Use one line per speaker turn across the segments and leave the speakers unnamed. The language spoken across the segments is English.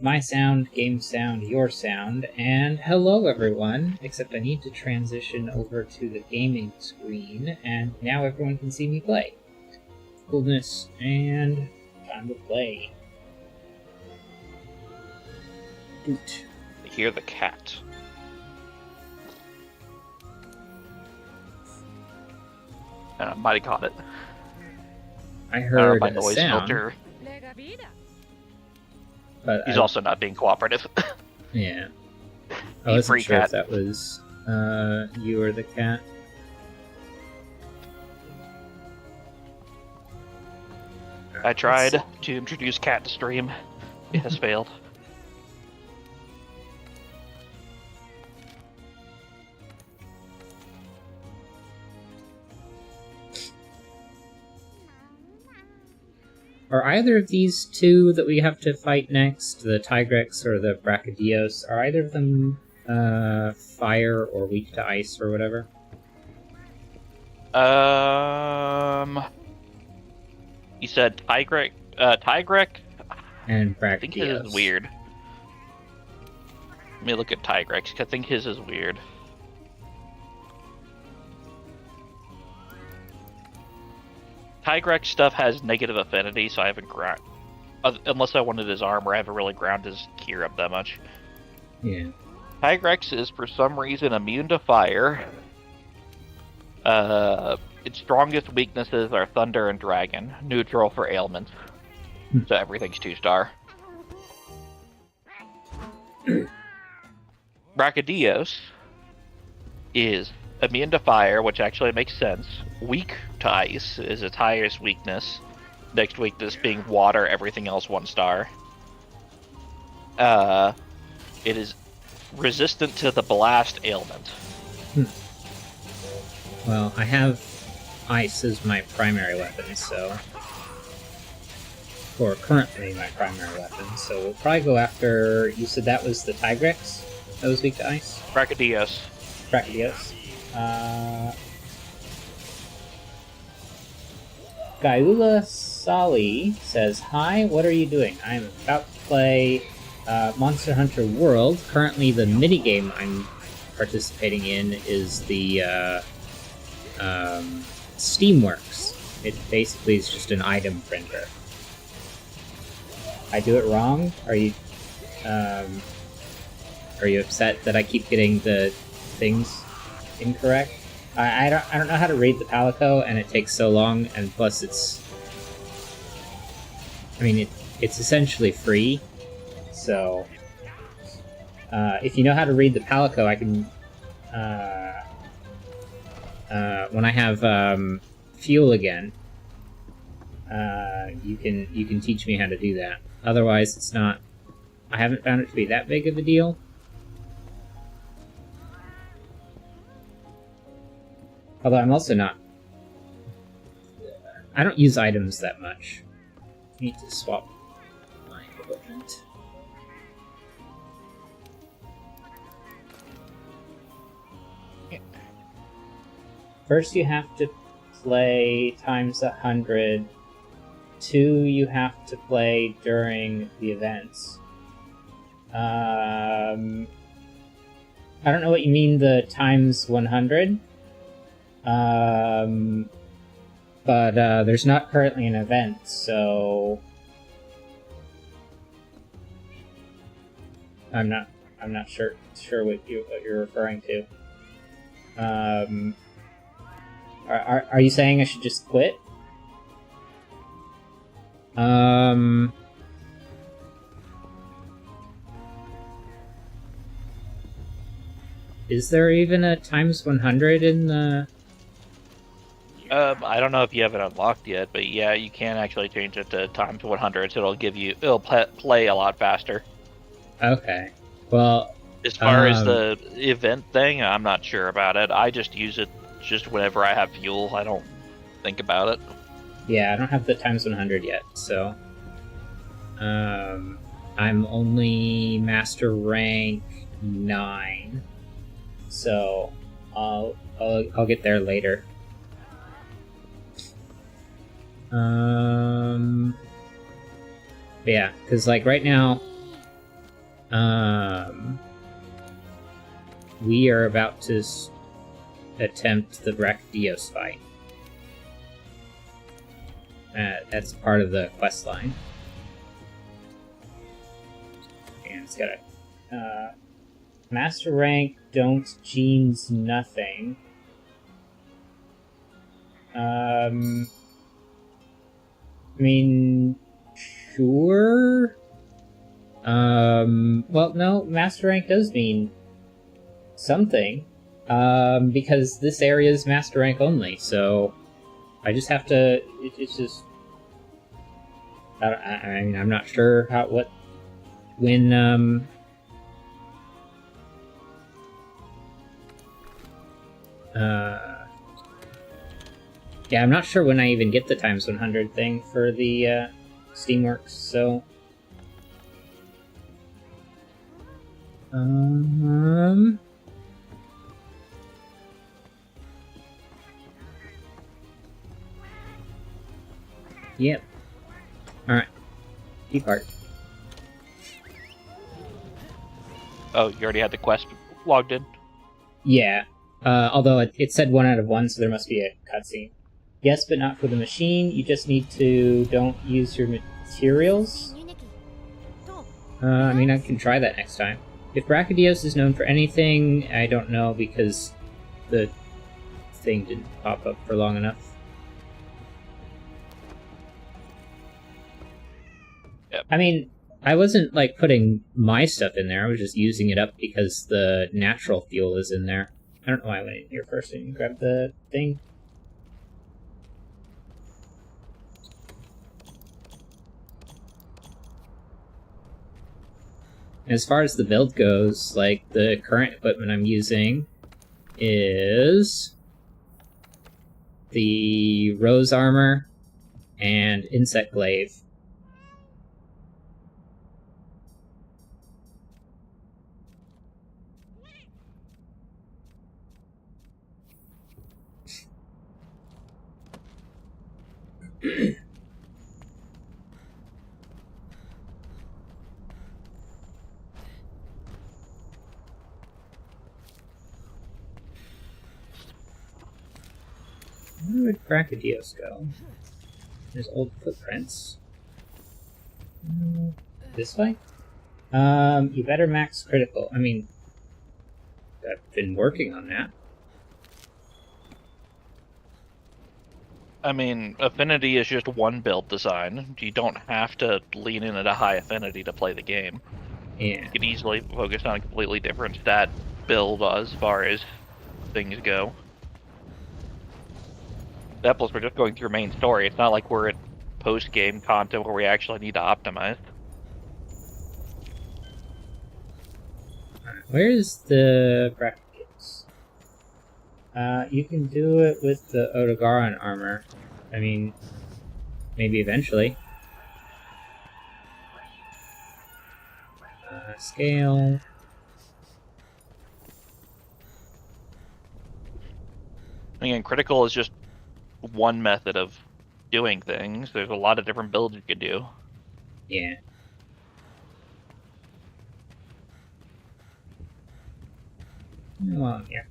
my sound, game sound, your sound, and hello everyone, except I need to transition over to the gaming screen, and now everyone can see me play. Coolness, and time to play. Boot.
I hear the cat. And I might have caught it.
I heard
my
a
noise
sound,
filter.
but
He's also not being cooperative.
Yeah. I
You
wasn't
free
sure
cat.
if that was you or the cat.
I tried to introduce cat to stream. It has failed.
Are either of these two that we have to fight next, the Tigrex or the Brachydios, are either of them fire or weak to ice or whatever?
You said Tigrek,
And
I think his
Brachydios.
is weird. Let me look at Tigrex, I think his is weird. Tigrex stuff has negative affinity, so I haven't ground. Unless I wanted his armor, I haven't really ground his gear up that much.
Yeah.
Tigrex is for some reason immune to fire. Its strongest weaknesses are thunder and dragon, neutral for ailments. So everything's 2-star. Brachydios is immune to fire, which actually makes sense. Weak to ice is its highest weakness. Next weakness being water, everything else 1-star. It is resistant to the blast ailment.
Well, I have ice as my primary weapon, so... Or currently my primary weapon, so we'll probably go after... You said that was the Tigrex that was weak to ice?
Brachydios.
Brachydios. Gaiula Sali says, "Hi, what are you doing? I'm about to play Monster Hunter World. Currently, the minigame I'm participating in is the Steamworks. It basically is just an item printer. I do it wrong? Are you upset that I keep getting the things incorrect? I don't know how to read the Palico, and it takes so long, and plus it's essentially free, so if you know how to read the Palico, I can when I have fuel again, you can teach me how to do that. Otherwise, it's not. I haven't found it to be that big of a deal. Although I'm also not... I don't use items that much. I need to swap my equipment. First you have to play times 100. 2 you have to play during the events. I don't know what you mean the times 100. But there's not currently an event, so I'm not sure what you're referring to. Are you saying I should just quit? Is there even a times 100 in the...
I don't know if you have it unlocked yet, but yeah, you can actually change it to times 100, so it'll play a lot faster.
Okay. Well,
as far as the event thing, I'm not sure about it. I just use it just whenever I have fuel. I don't think about it.
Yeah, I don't have the times 100 yet, so I'm only master rank 9, so I'll get there later. Yeah, because like right now, We are about to attempt the Brachydios fight. That's part of the quest line. And it's got a master rank, don't genes nothing. I mean, sure. Well, no, master rank does mean something. Because this area is master rank only, so I just have to. It's just. I mean, I'm not sure when. Yeah, I'm not sure when I even get the times 100 thing for the Steamworks, so. Yep. Alright. Depart.
Oh, you already had the quest logged in?
Yeah. Although it said 1 out of 1, so there must be a cutscene. Yes, but not for the machine. You just need to don't use your materials. I mean, I can try that next time. If Brachydios is known for anything, I don't know because the thing didn't pop up for long enough.
Yep.
I mean, I wasn't, like, putting my stuff in there. I was just using it up because the natural fuel is in there. I don't know why I went in here first and grabbed the thing. As far as the build goes, like, the current equipment I'm using is the Rose Armor and Insect Glaive. Where would Brachydios go? There's old footprints. This way? You better max critical. I mean, I've been working on that.
I mean, affinity is just one build design. You don't have to lean in at a high affinity to play the game.
Yeah.
You could easily focus on a completely different stat build as far as things go. That plus we're just going through main story. It's not like we're at post-game content where we actually need to optimize.
Alright, where's the Brachydios? You can do it with the Odogaron armor. I mean, maybe eventually. Scale.
Again, critical is just one method of doing things. There's a lot of different builds you could do.
Yeah. While I'm here.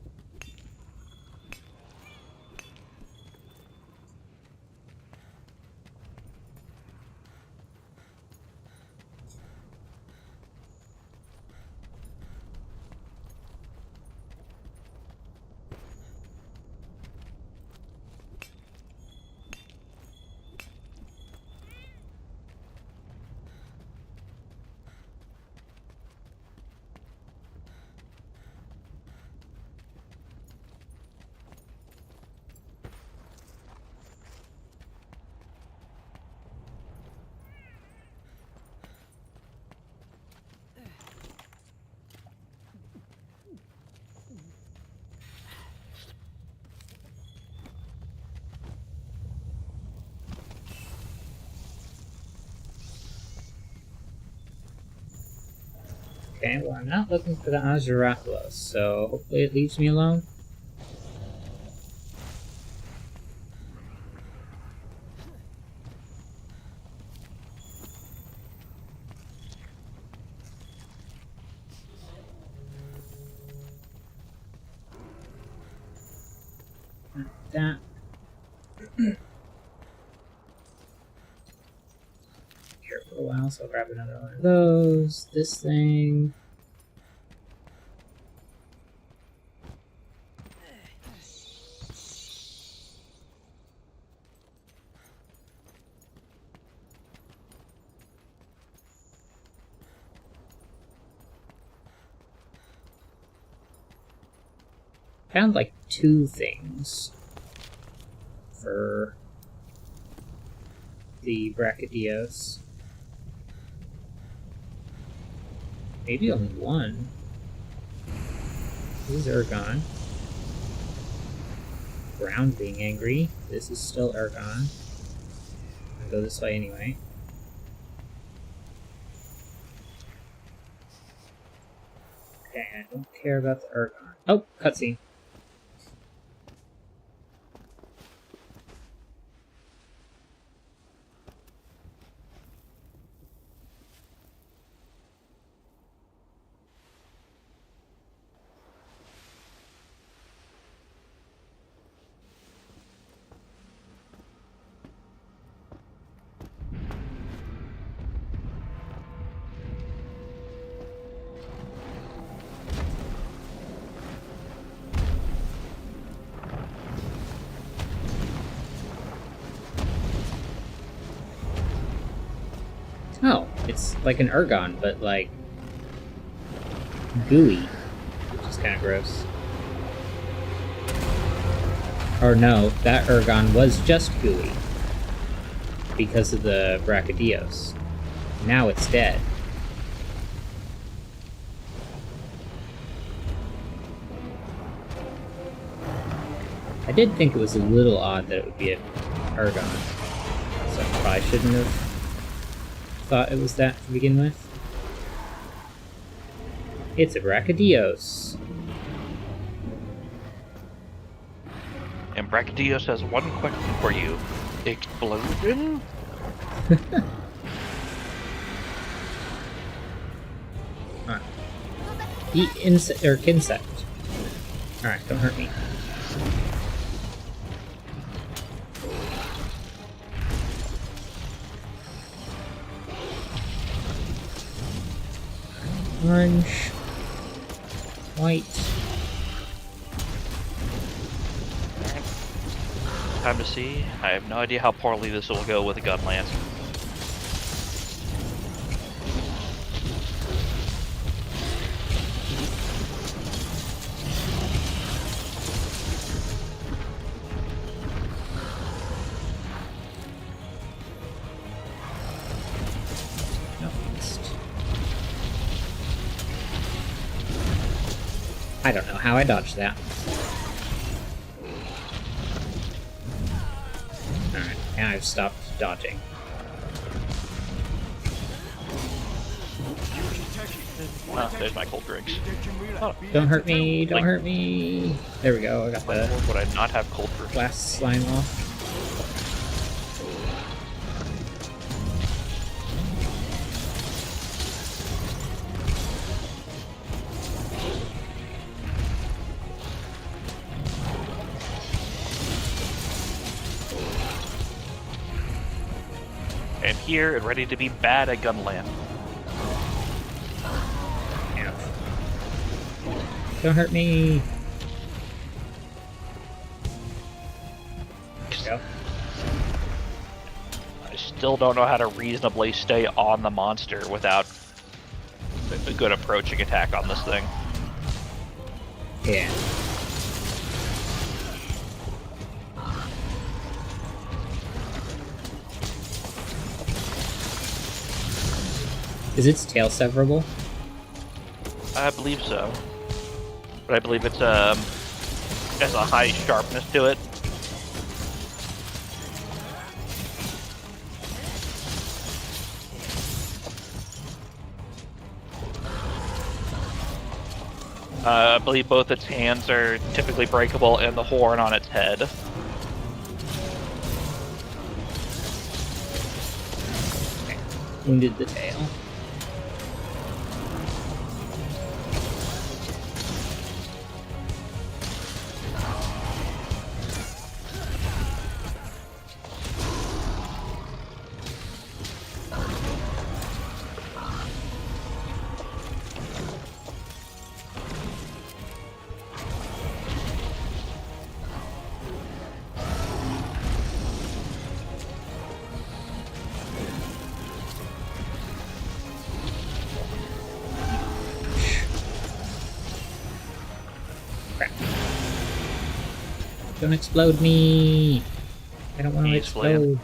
Okay, well, I'm not looking for the Azurathlos, so hopefully it leaves me alone. That. Here for a while, so I'll grab another one of those. This thing. Found like 2 things for the Brachydios. Maybe only 1. This is Ergon. Brown being angry. This is still Ergon. I'll go this way anyway. Okay, I don't care about the Ergon. Oh, cutscene. Oh, it's like an Ergon, but like gooey, which is kind of gross. Or no, that Ergon was just gooey because of the Brachydios. Now it's dead. I did think it was a little odd that it would be an Ergon, so I probably shouldn't have thought it was that to begin with. It's a Brachydios.
And Brachydios has one question for you. Explosion?
Eat insect or insect. Alright, don't hurt me. Orange. White.
Time to see. I have no idea how poorly this will go with a gun lance.
No, missed. I don't know how I dodged that. Alright, now I've stopped dodging.
Ah, there's my cold drinks. Oh,
Don't hurt me, don't hurt me. There we go, I got the
would I not have cold drinks?
last slime off.
And here and ready to be bad at Gunland.
Don't hurt me. There we go.
I still don't know how to reasonably stay on the monster without a good approaching attack on this thing.
Yeah. Is its tail severable?
I believe so. But I believe it's has a high sharpness to it. I believe both its hands are typically breakable and the horn on its head.
Okay. Wounded the tail. Don't explode me! I don't want to
He's flaying.
explode.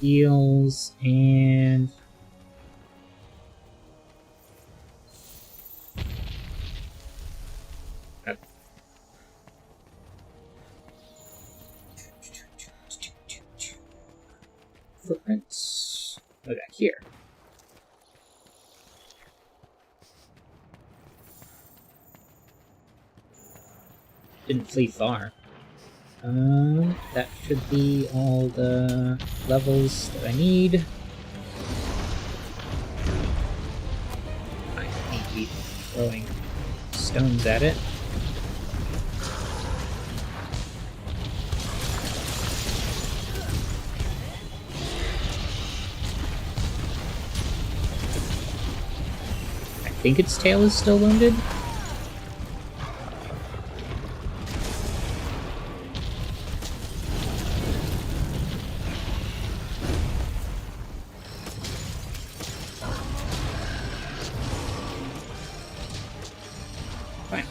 Heals and... Footprints. Okay, here. Didn't flee far. That should be all the levels that I need. I need to be throwing stones at it. I think its tail is still wounded. Fine.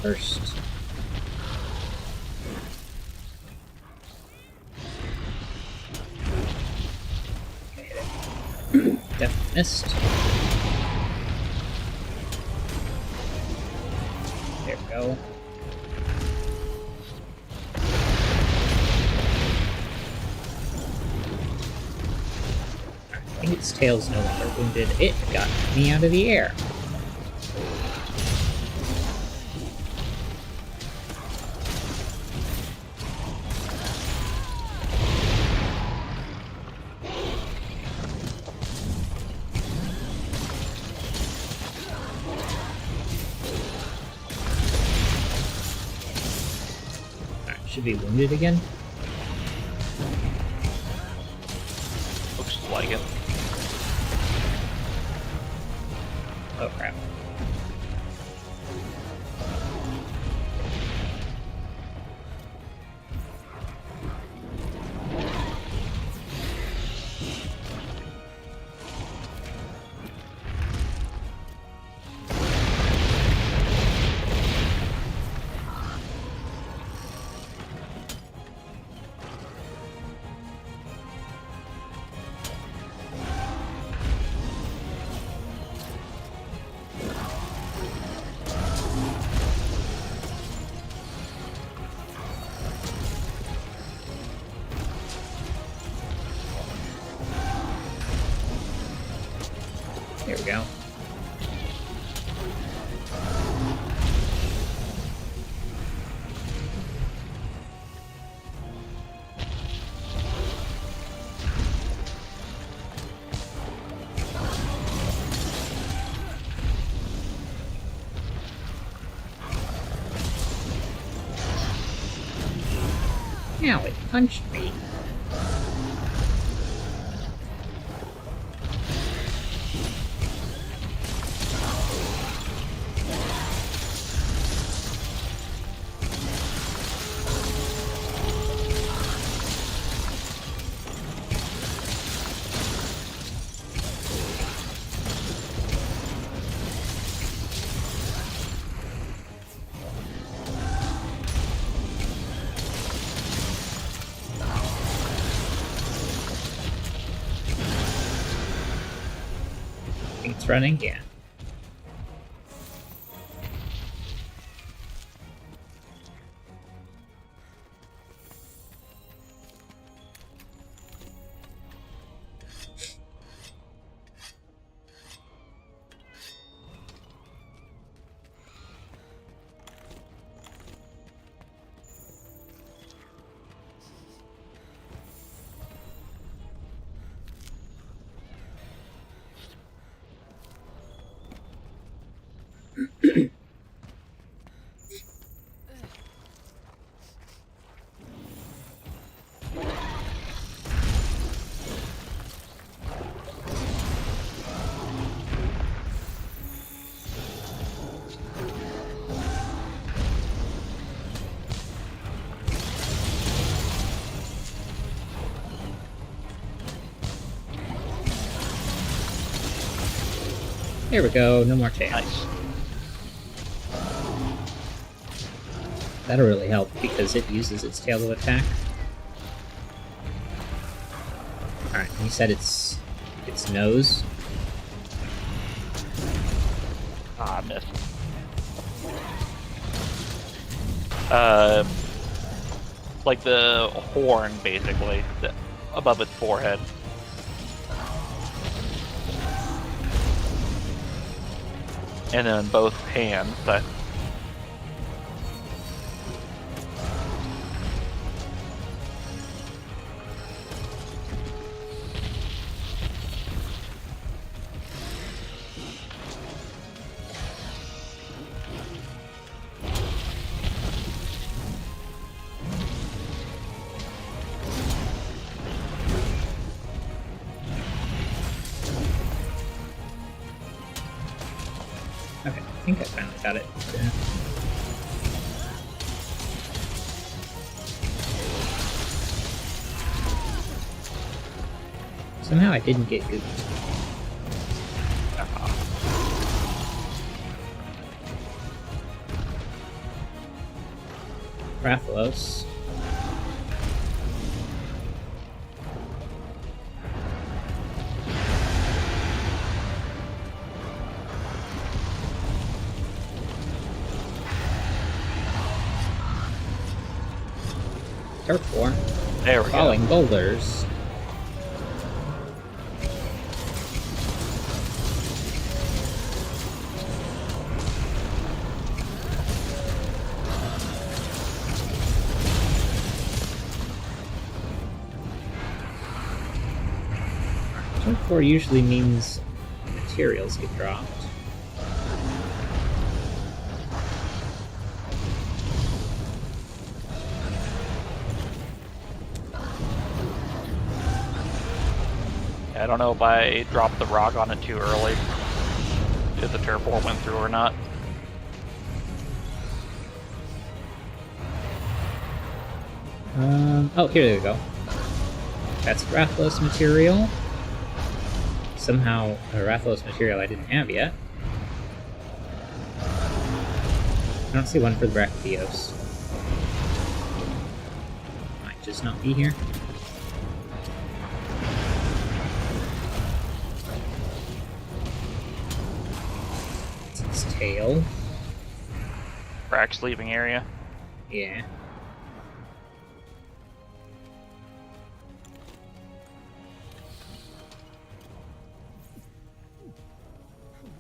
First. Okay, definitely missed. There we go. I think its tail's no longer wounded. It got me out of the air. Should be wounded again.
Looks like it.
Oh crap. There we go. Ow, it punched me. think it's running? Yeah. There we go, no more tail.
Nice.
That'll really help because it uses its tail to attack. Alright, you said its nose.
Ah, missed. Like the horn, basically, above its forehead. And then both hands. That.
Okay, I think I finally got it. Yeah. Somehow I didn't get gooped. Rathalos. Turf War.
There we
Falling
go.
boulders. Turf War usually means materials get dropped.
I don't know if I dropped the rock on it too early. If the turf war went through or not.
Oh, here we go. That's Rathalos material. Somehow, a Rathalos material I didn't have yet. I don't see one for the Brachydios. Might just not be here. It's its tail.
Brax leaving area.
Yeah.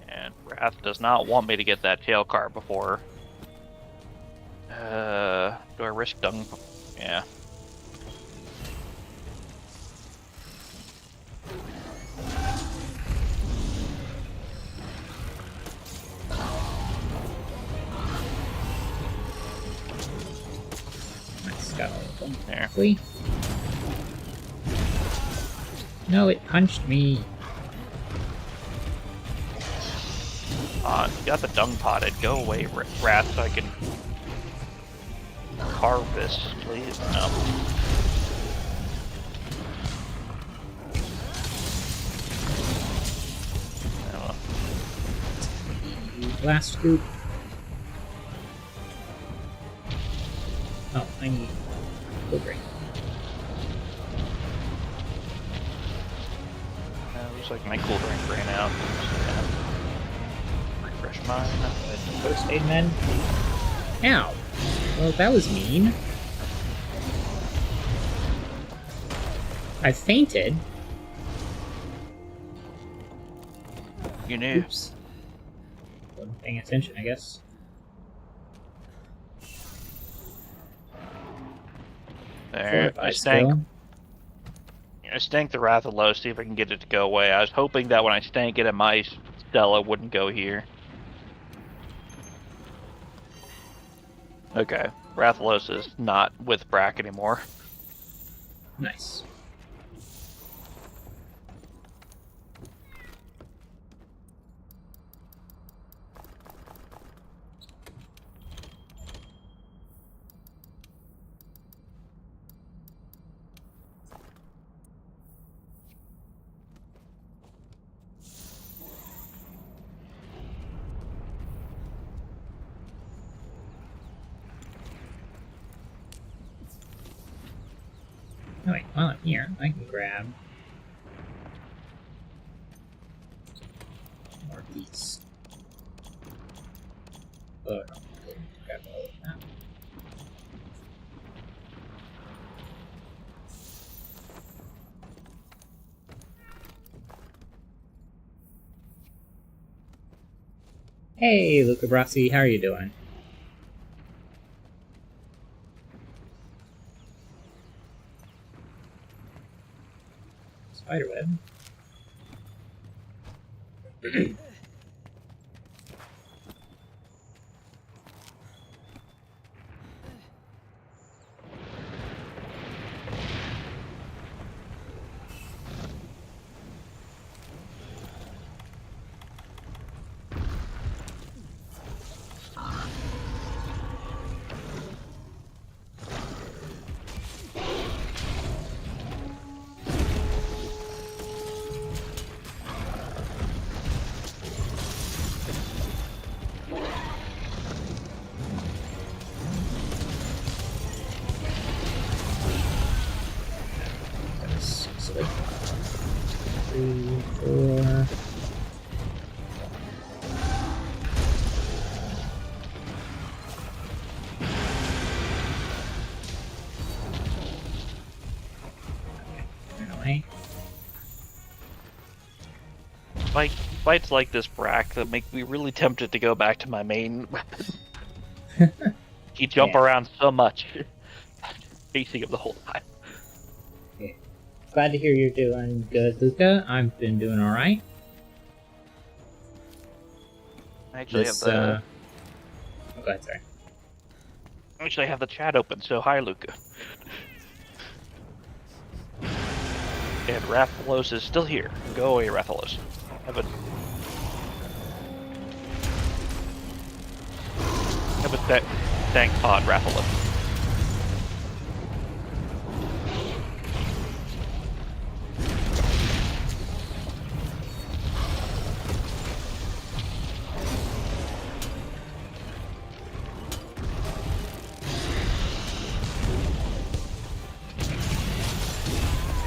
And Wrath does not want me to get that tail card before. Do I risk dung? Yeah.
Nice, got all of them.
There.
Flee. No, it punched me.
You got the dung potted. Go away, Wrath, so I can harvest, please. No.
Blast scoop. Oh, I need Cold Rain.
Looks like my cool drink ran out. Yeah. charge mine.
First aid men. Ow. Well, that was mean. I fainted.
You knew.
Oops. Wasn't paying attention, I guess.
There. I stank the Rathalos, see if I can get it to go away. I was hoping that when I stank it, my Stella wouldn't go here. Okay. Rathalos is not with Brack anymore.
Nice. Oh wait, while I'm here, I can grab more of these. Oh no, I didn't grab all of that. Hey, Luca Brasi, how are you doing? Spiderweb. Six, 3, 4. Away.
Fights like this, Brack, that make me really tempted to go back to my main weapon. You jump around so much. Chasing him the whole time.
Yeah. Glad to hear you're doing good, Luca. I've been doing alright.
I actually have the...
Oh, go ahead, sorry.
Actually, I have the chat open, so hi, Luca. And Rathalos is still here. Go away, Rathalos. Have a tank pod, Rathalos.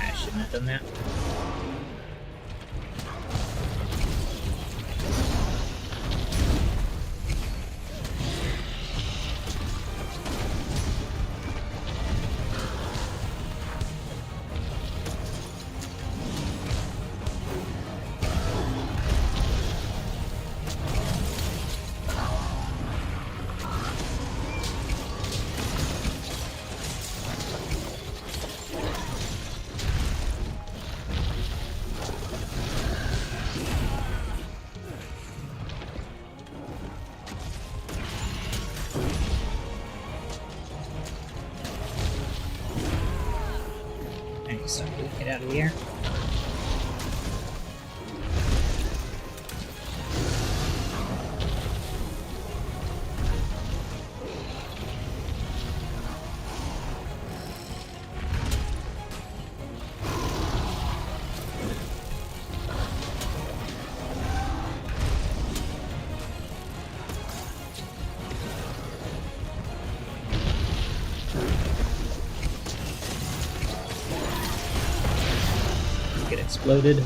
I shouldn't have done that. So get out of here. Get exploded.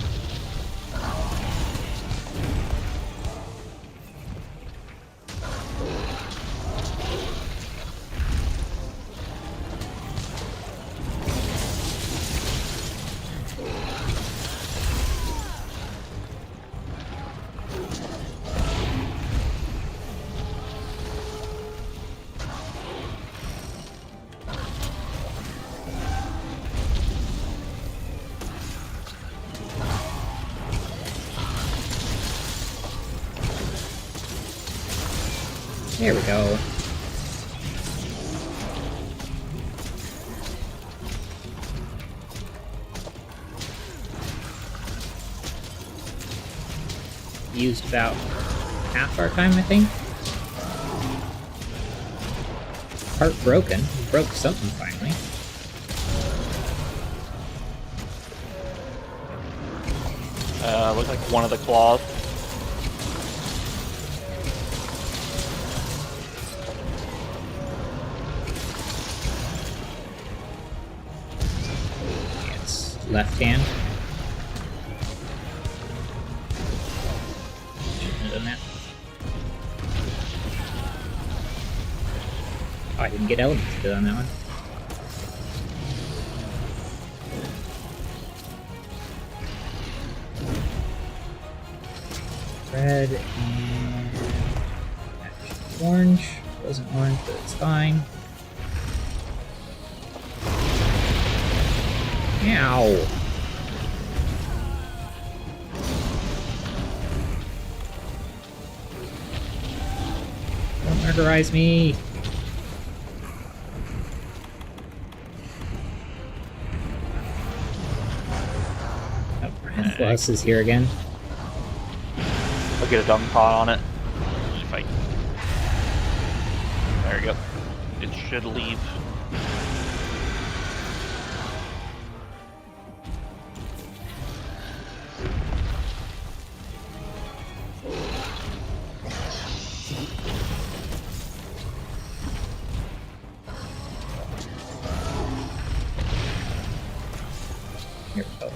There we go. Used about half our time, I think. Heartbroken. We broke something finally.
Looks like one of the claws.
It's left hand. Shouldn't have done that. Oh, I didn't get elemented on that one. Red and orange. Wasn't orange, but it's fine. Ow! Don't murderize me! Oh, Rathalos is here again.
I'll get a dung pot on it. Just fight. There we go. It should leave.
Here we go.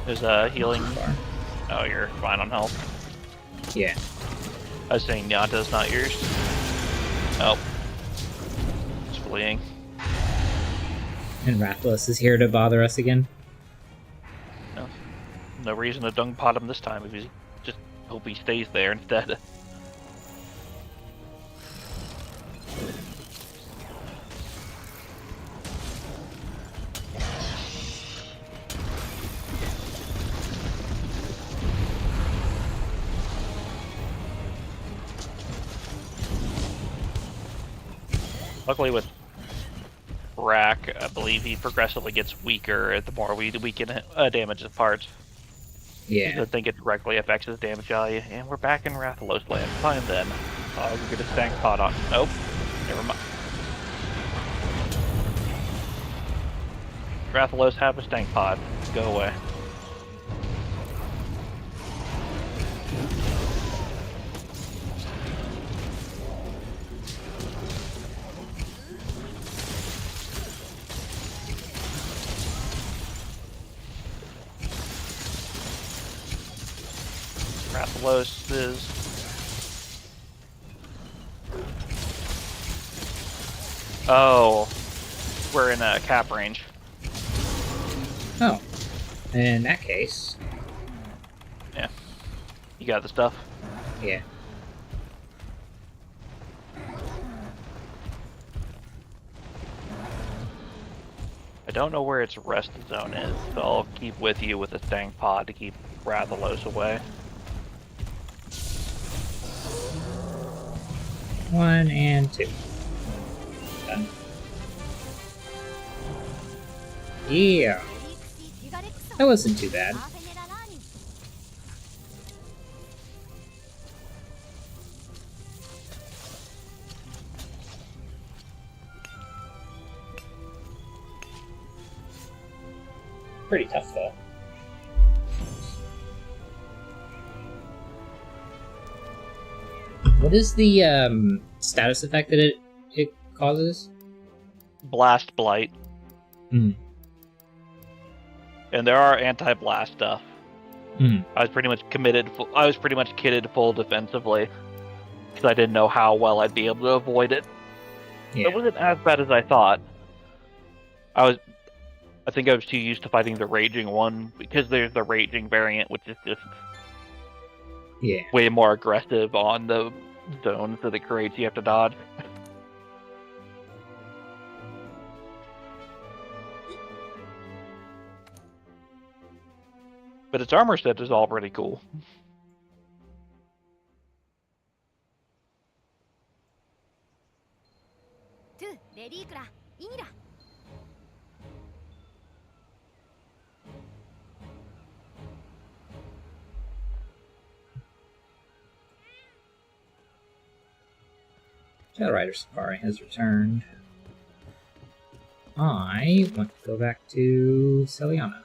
There's a healing. Oh, you're fine on health.
Yeah.
I was saying Nyata's not yours. Oh. It's fleeing.
And Rathalos is here to bother us again.
No, no reason to dung pot him this time if he's just hope he stays there instead. Luckily with Rack, I believe he progressively gets weaker the more we weaken damage his parts.
Yeah.
I think it directly affects his damage value. And we're back in Rathalos land. Fine then. We're gonna stank pot on. Nope. Never mind. Rathalos, have a stank pod. Go away. Rathalos is... Oh, we're in a cap range.
Oh. In that case.
Yeah. You got the stuff?
Yeah.
I don't know where its rest zone is, so I'll keep with you with a stank pod to keep Rathalos away.
1 and 2. Done. Yeah. That wasn't too bad. Pretty tough though. What is the status effect that it causes?
Blast Blight.
Hmm.
And there are anti-blast stuff.
Hmm.
I was pretty much kitted full defensively because I didn't know how well I'd be able to avoid it.
Yeah.
It wasn't as bad as I thought. I think I was too used to fighting the raging one, because there's the raging variant, which is just way more aggressive on the zones that it creates you have to dodge. But its armor set is all pretty cool.
Shadow Rider Safari has returned. I want to go back to Celiana.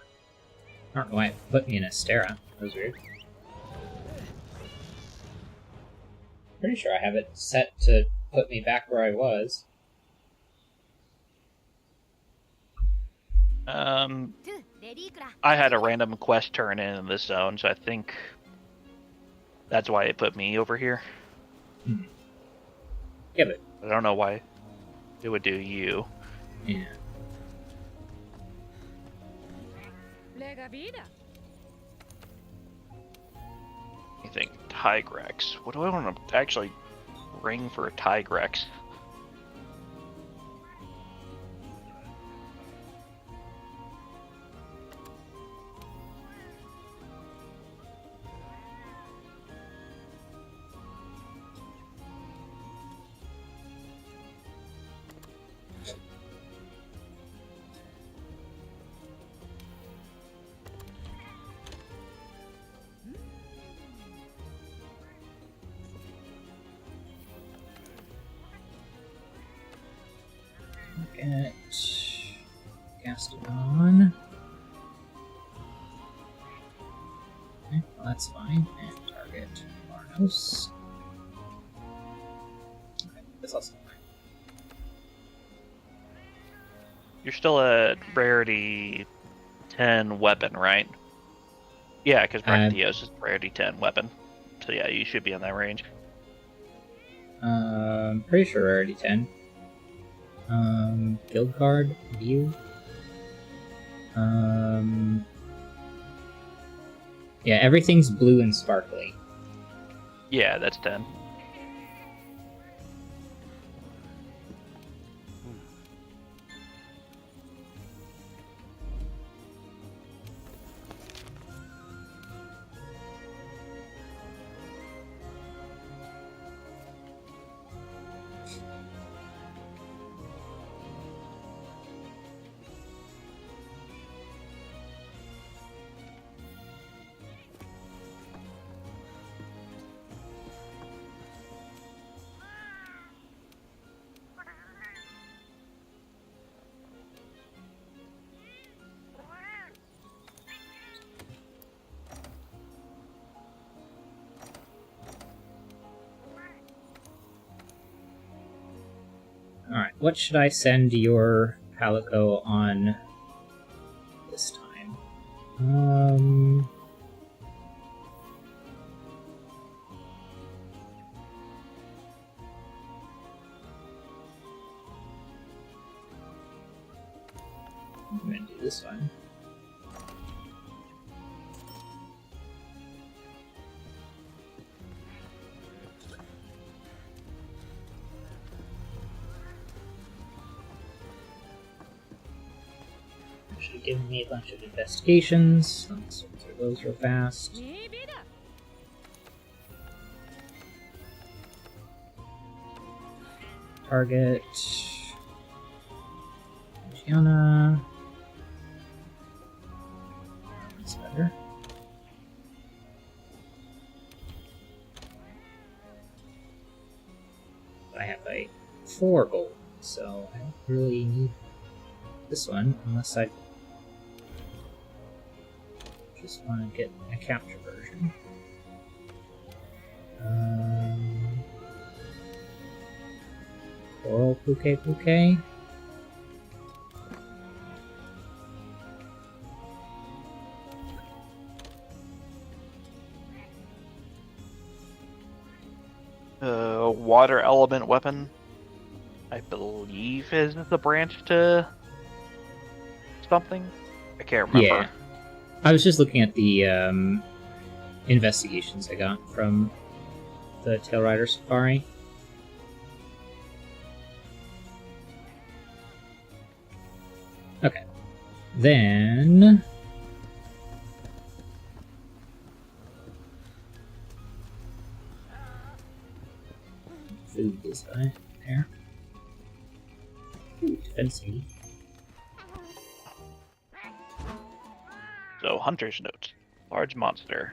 I don't know why it put me in Astera. That was weird. Pretty sure I have it set to put me back where I was.
I had a random quest turn in this zone, so I think that's why it put me over here.
Yeah, but
I don't know why it would do you.
yeah.
I think Tigrex. What do I want to actually bring for a Tigrex?
Get Gastrodon. Okay, well that's fine. And target Marnos. Okay, that's also fine.
You're still at rarity 10 weapon, right? Yeah, because Brachydios is rarity 10 weapon. So yeah, you should be in that range.
Pretty sure rarity 10. Guild card, view. Yeah, everything's blue and sparkly.
Yeah, that's 10.
Alright, what should I send your Palico on this time? I'm gonna do this one. Should have given me a bunch of investigations. Let's sort through those real fast. Target. Gianna. That's better. I have a 4 gold, so I don't really need this one unless I just want to get a capture version. Coral Puke.
Water element weapon, I believe, is the branch to something? I can't remember.
Yeah. I was just looking at the investigations I got from the Tail Rider Safari. Okay. Then... food is there. Ooh, defensive.
So, Hunter's Note. Large monster.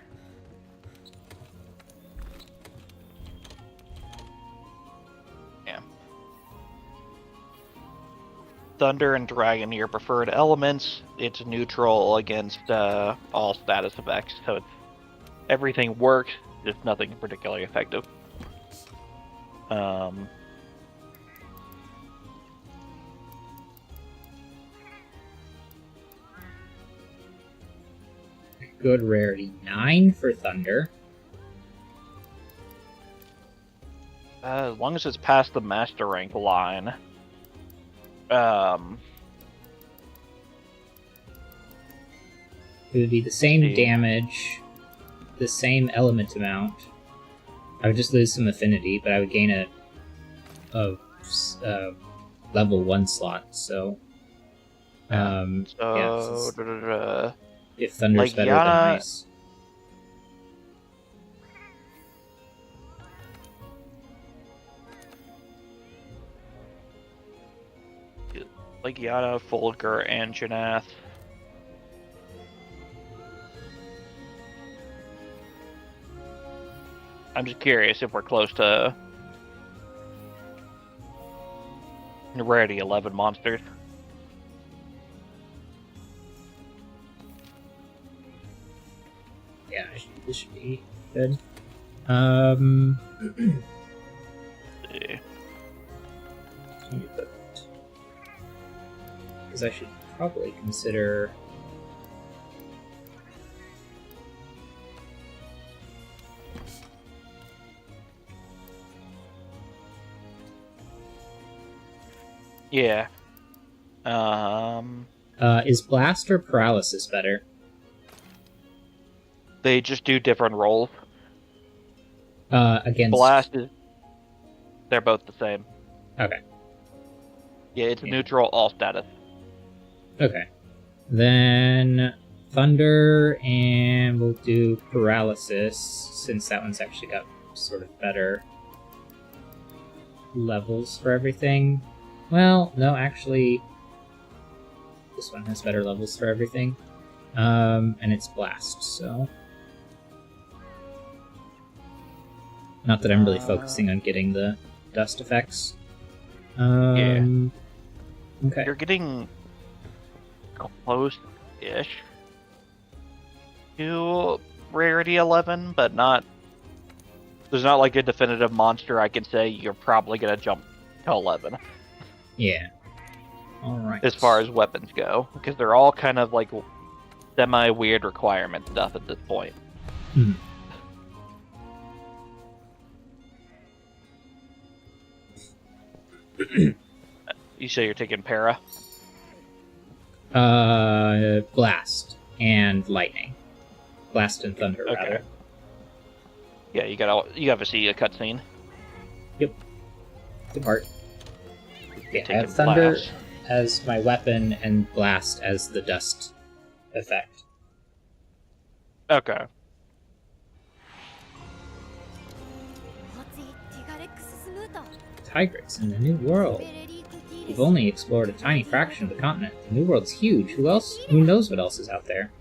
Yeah. Thunder and Dragon are your preferred elements. It's neutral against all status effects, so everything works, just nothing particularly effective.
Good rarity 9 for Thunder.
As long as it's past the master rank line.
It would be the same damage, the same element amount. I would just lose some affinity, but I would gain a level 1 slot, so... if Thunder's
like
better than Ice.
Like Yana, Fulgur, and Janath. I'm just curious if we're close to rarity 11 monsters.
Yeah, this should be good. Because I should probably consider...
Yeah.
is Blast or Paralysis better?
They just do different roles.
Against...
Blast is... They're both the same.
Okay.
Yeah, it's neutral all status.
Okay. Then Thunder, and we'll do Paralysis, since that one's actually got sort of better levels for everything. Well, no, actually, this one has better levels for everything. And it's Blast, so... Not that I'm really focusing on getting the dust effects.
Yeah.
Okay.
You're getting close-ish to rarity 11, but not... There's not like a definitive monster I can say you're probably going to jump to 11.
Yeah. Alright.
As far as weapons go, because they're all kind of like semi-weird requirement stuff at this point.
Hmm.
You say you're taking Para?
Blast and Lightning. Blast and Thunder,
Okay.
rather.
Yeah, you obviously a cutscene.
Yep. Good part. Yeah, I
Taking
have Thunder
Blast.
as my weapon and Blast as the dust effect.
Okay.
Tigris in the New World. We've only explored a tiny fraction of the continent. The New World's huge. Who knows what else is out there?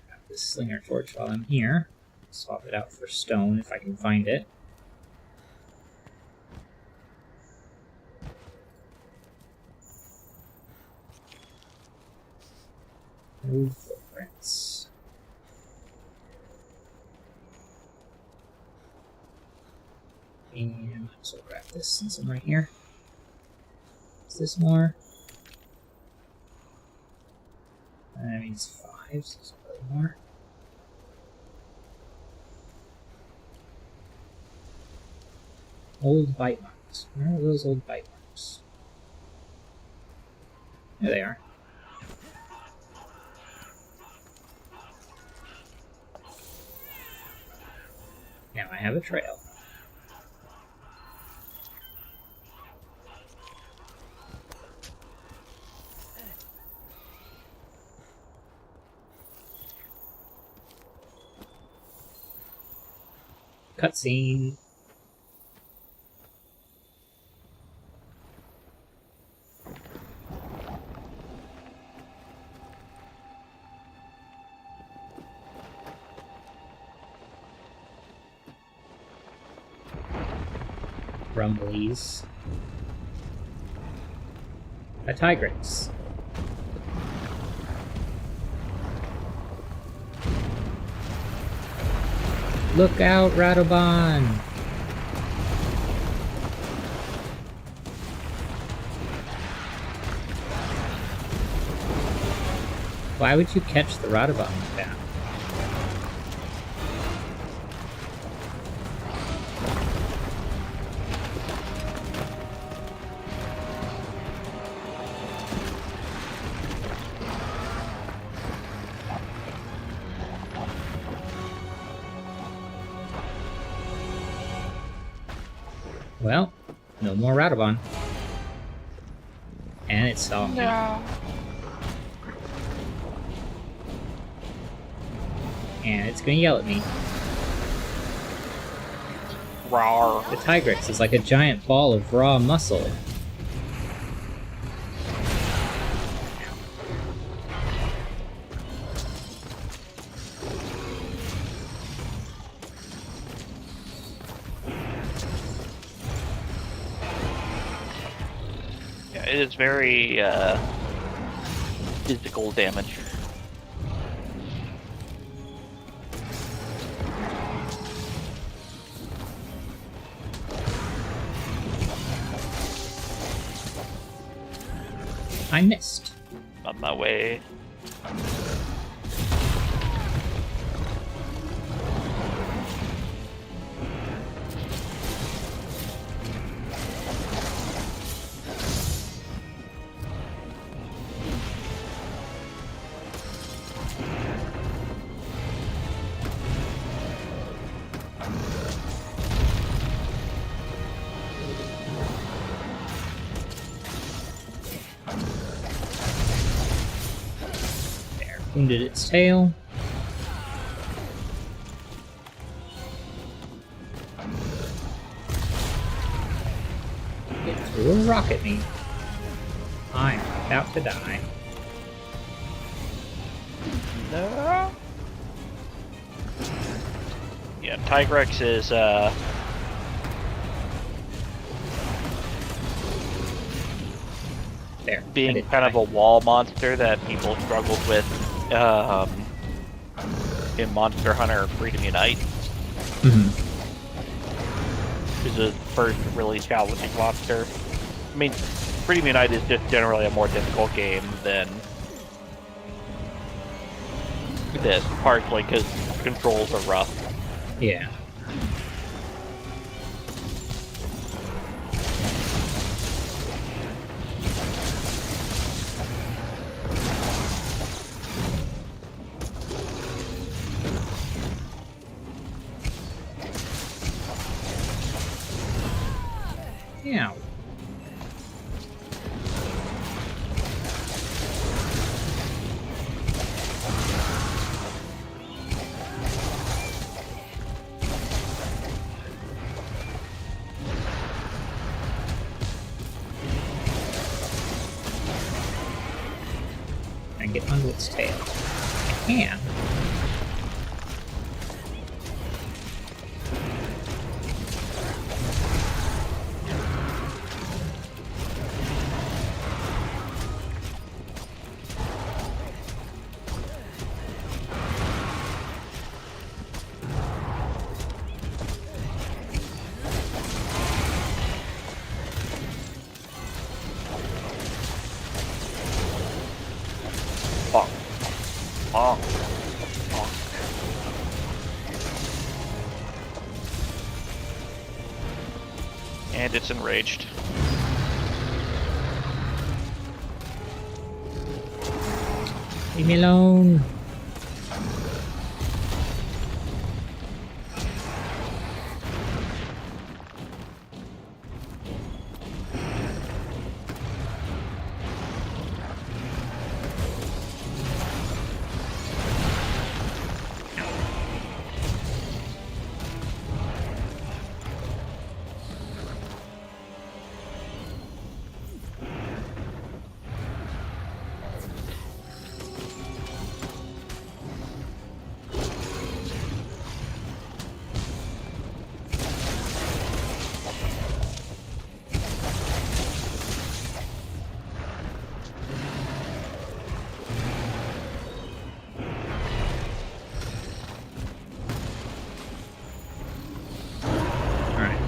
Grab this Slinger Torch while I'm here. Swap it out for stone if I can find it. Move footprints. And might as well grab this since I'm right here. Is this more? That means 5, so it's a little more. Old bite marks. Where are those old bite marks? There they are. Now I have a trail. Cutscene. Rumblies. A Tigrex. Look out, Radoban! Why would you catch the Radoban like that? Well, no more Radoban. And it saw me.
No.
And it's gonna yell at me.
Rawr.
The Tigrex is like a giant ball of raw muscle.
Yeah, it is very physical damage.
I missed.
On my way.
There, wounded its tail. It threw a rock at me. I'm about to die.
No. Yeah, Tigrex is
There. I
being
didn't
kind
die.
of a wall monster that people struggled with in Monster Hunter Freedom Unite.
Mhm.
Is the first really challenging monster. I mean, Freedom Unite is just generally a more difficult game than this, partially because controls are rough.
Yeah. Yeah. And get onto its tail. I can.
Bonk. Bonk. And it's enraged.
Leave me alone.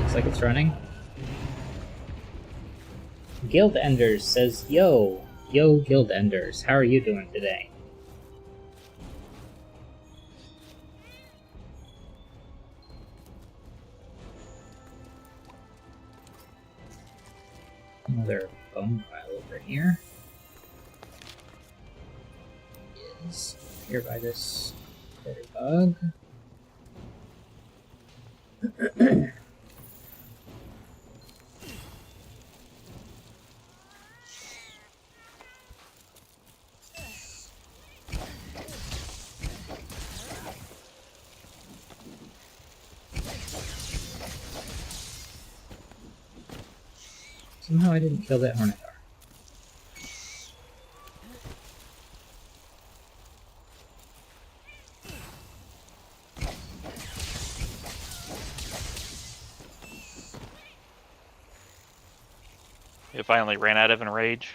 Looks like it's running. Guild Enders says, Yo, Guild Enders, how are you doing today? Another bone pile over here. Is here by this critter bug. Somehow I didn't kill that Hornidar.
It finally ran out of enrage.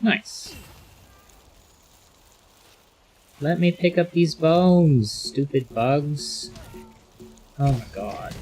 Nice. Let me pick up these bones, stupid bugs. Oh my god.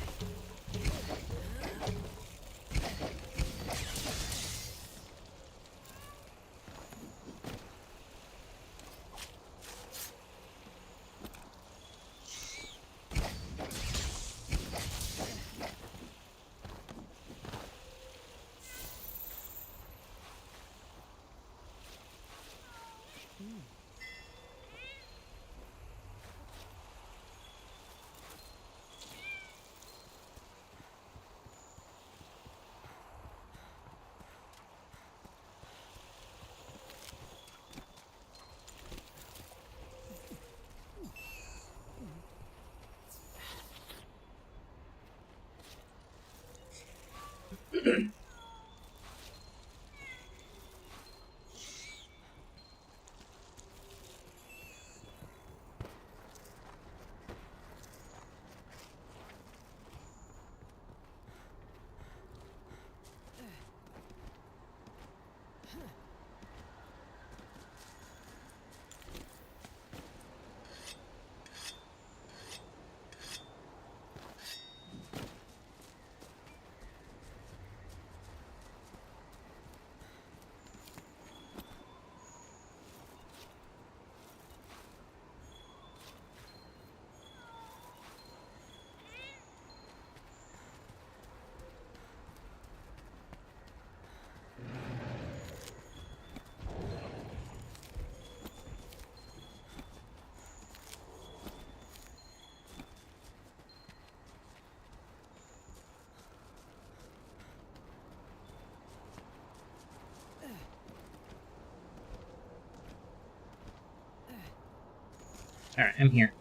Alright, I'm here.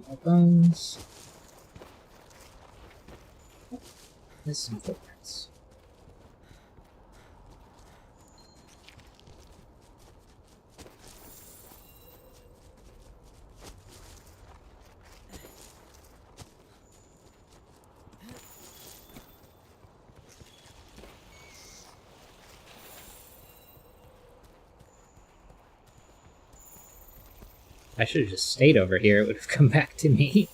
More bones. There's some footprints. I should have just stayed over here, it would have come back to me.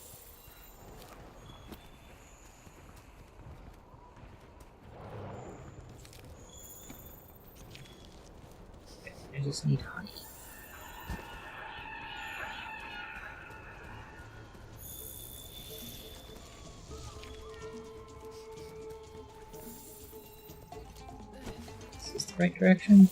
I just need honey. right direction?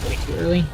Way too early.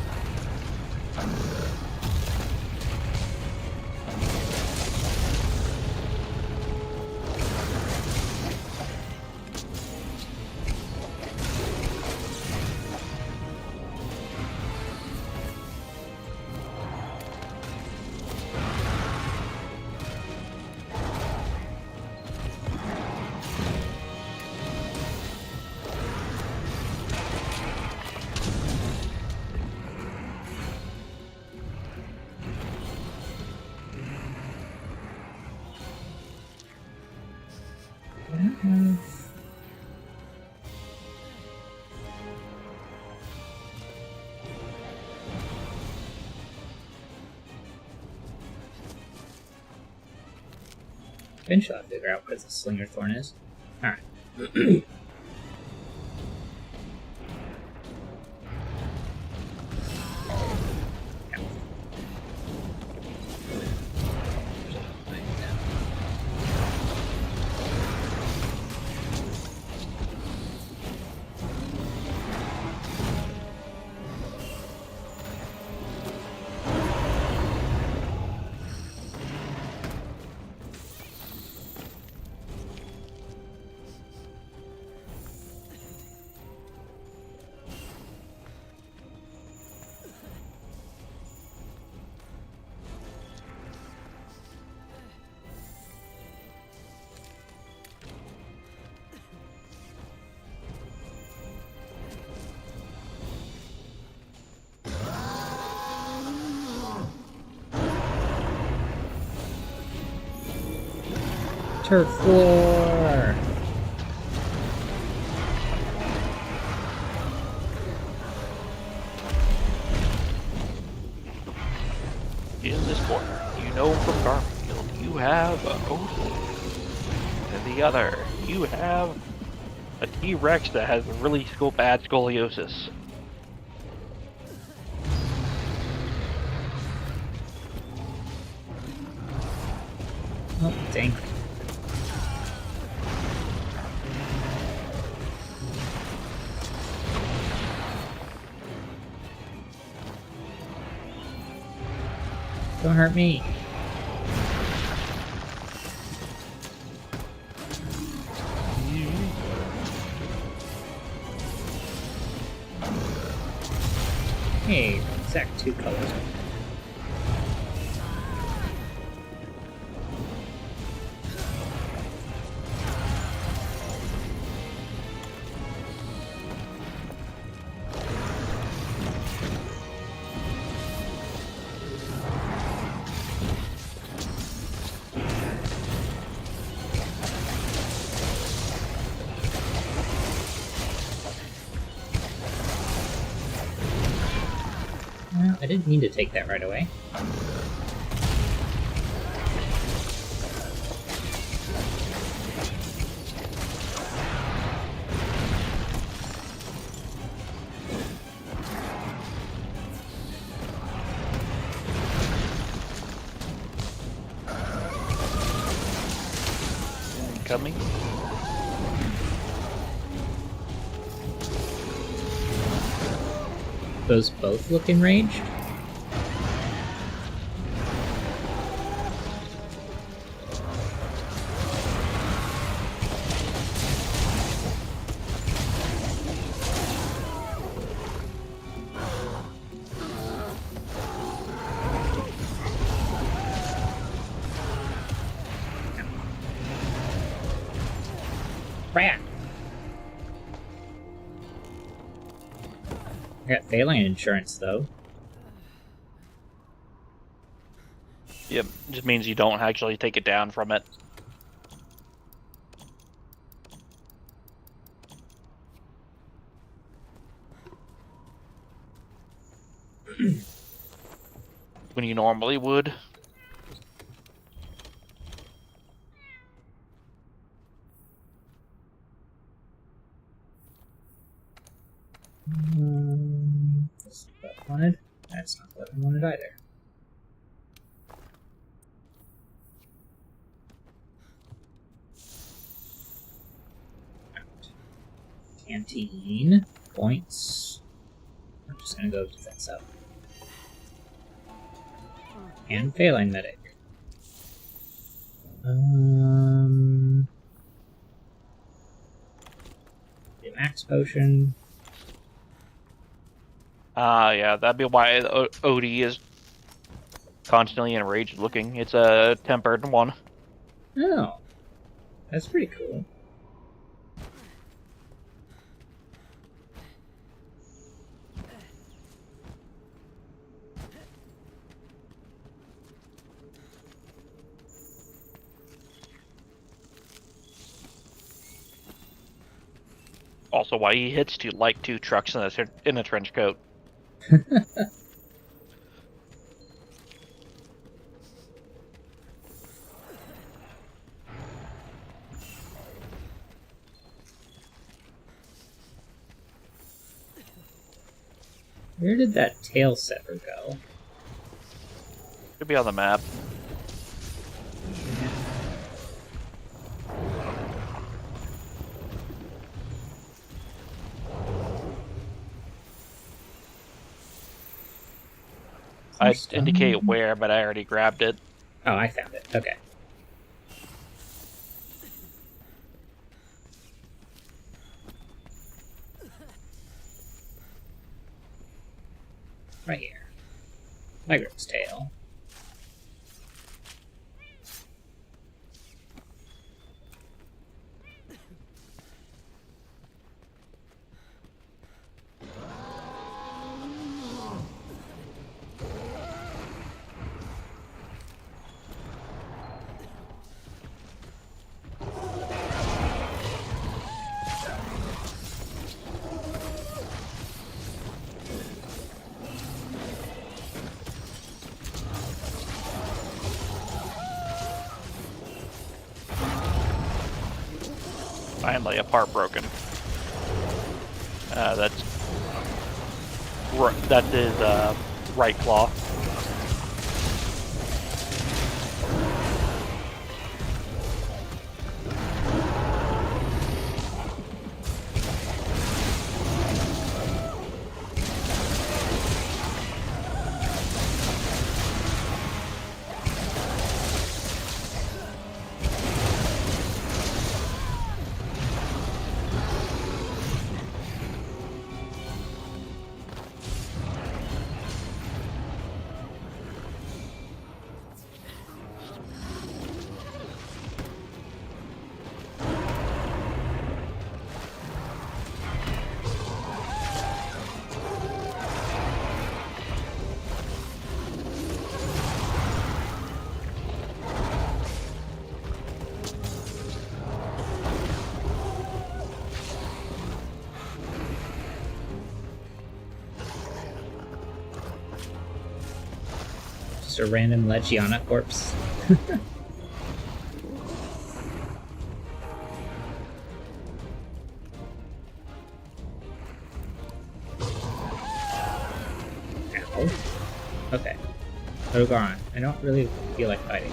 I don't have... Eventually I'll figure out what the Slinger Thorn is. Alright. Turf War!
In this corner, you know from Garfield, you have a Oath. And the other, you have a T-Rex that has really bad scoliosis.
Oh, dang. Don't hurt me. Hey, exact two colors. Well, I didn't mean to take that right away.
Coming.
Those both look enraged? Crap! I got failing insurance, though.
Yep, just means you don't actually take it down from it. When you normally would.
That's not what I wanted. That's not what I wanted either. Canteen. Points. I'm just gonna go defense up. And failing medic. The max potion.
Yeah, that'd be why Odie is constantly enraged looking. It's a tempered one.
Oh. That's pretty cool.
Also, why he hits like two trucks in a trench coat.
Where did that tail setter go?
Should be on the map. I'd indicate where, but I already grabbed it.
Oh, I found it. Okay. Right here. Migrant's tail.
Finally, a part broken. That is right claw.
Just a random Legiana corpse. Ow. Okay. Ogaron, I don't really feel like fighting.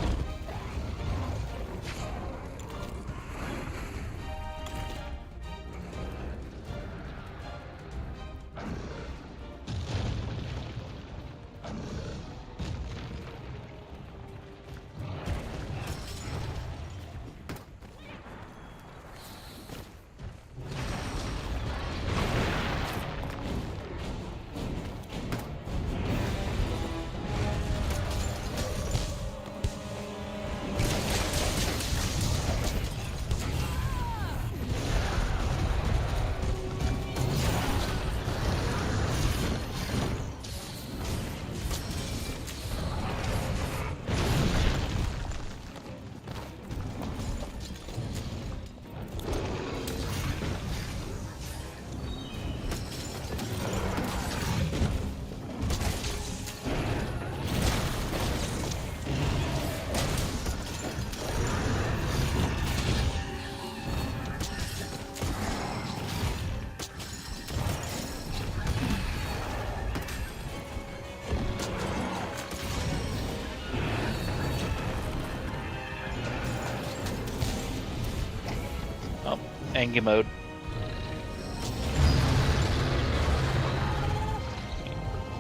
Angie mode.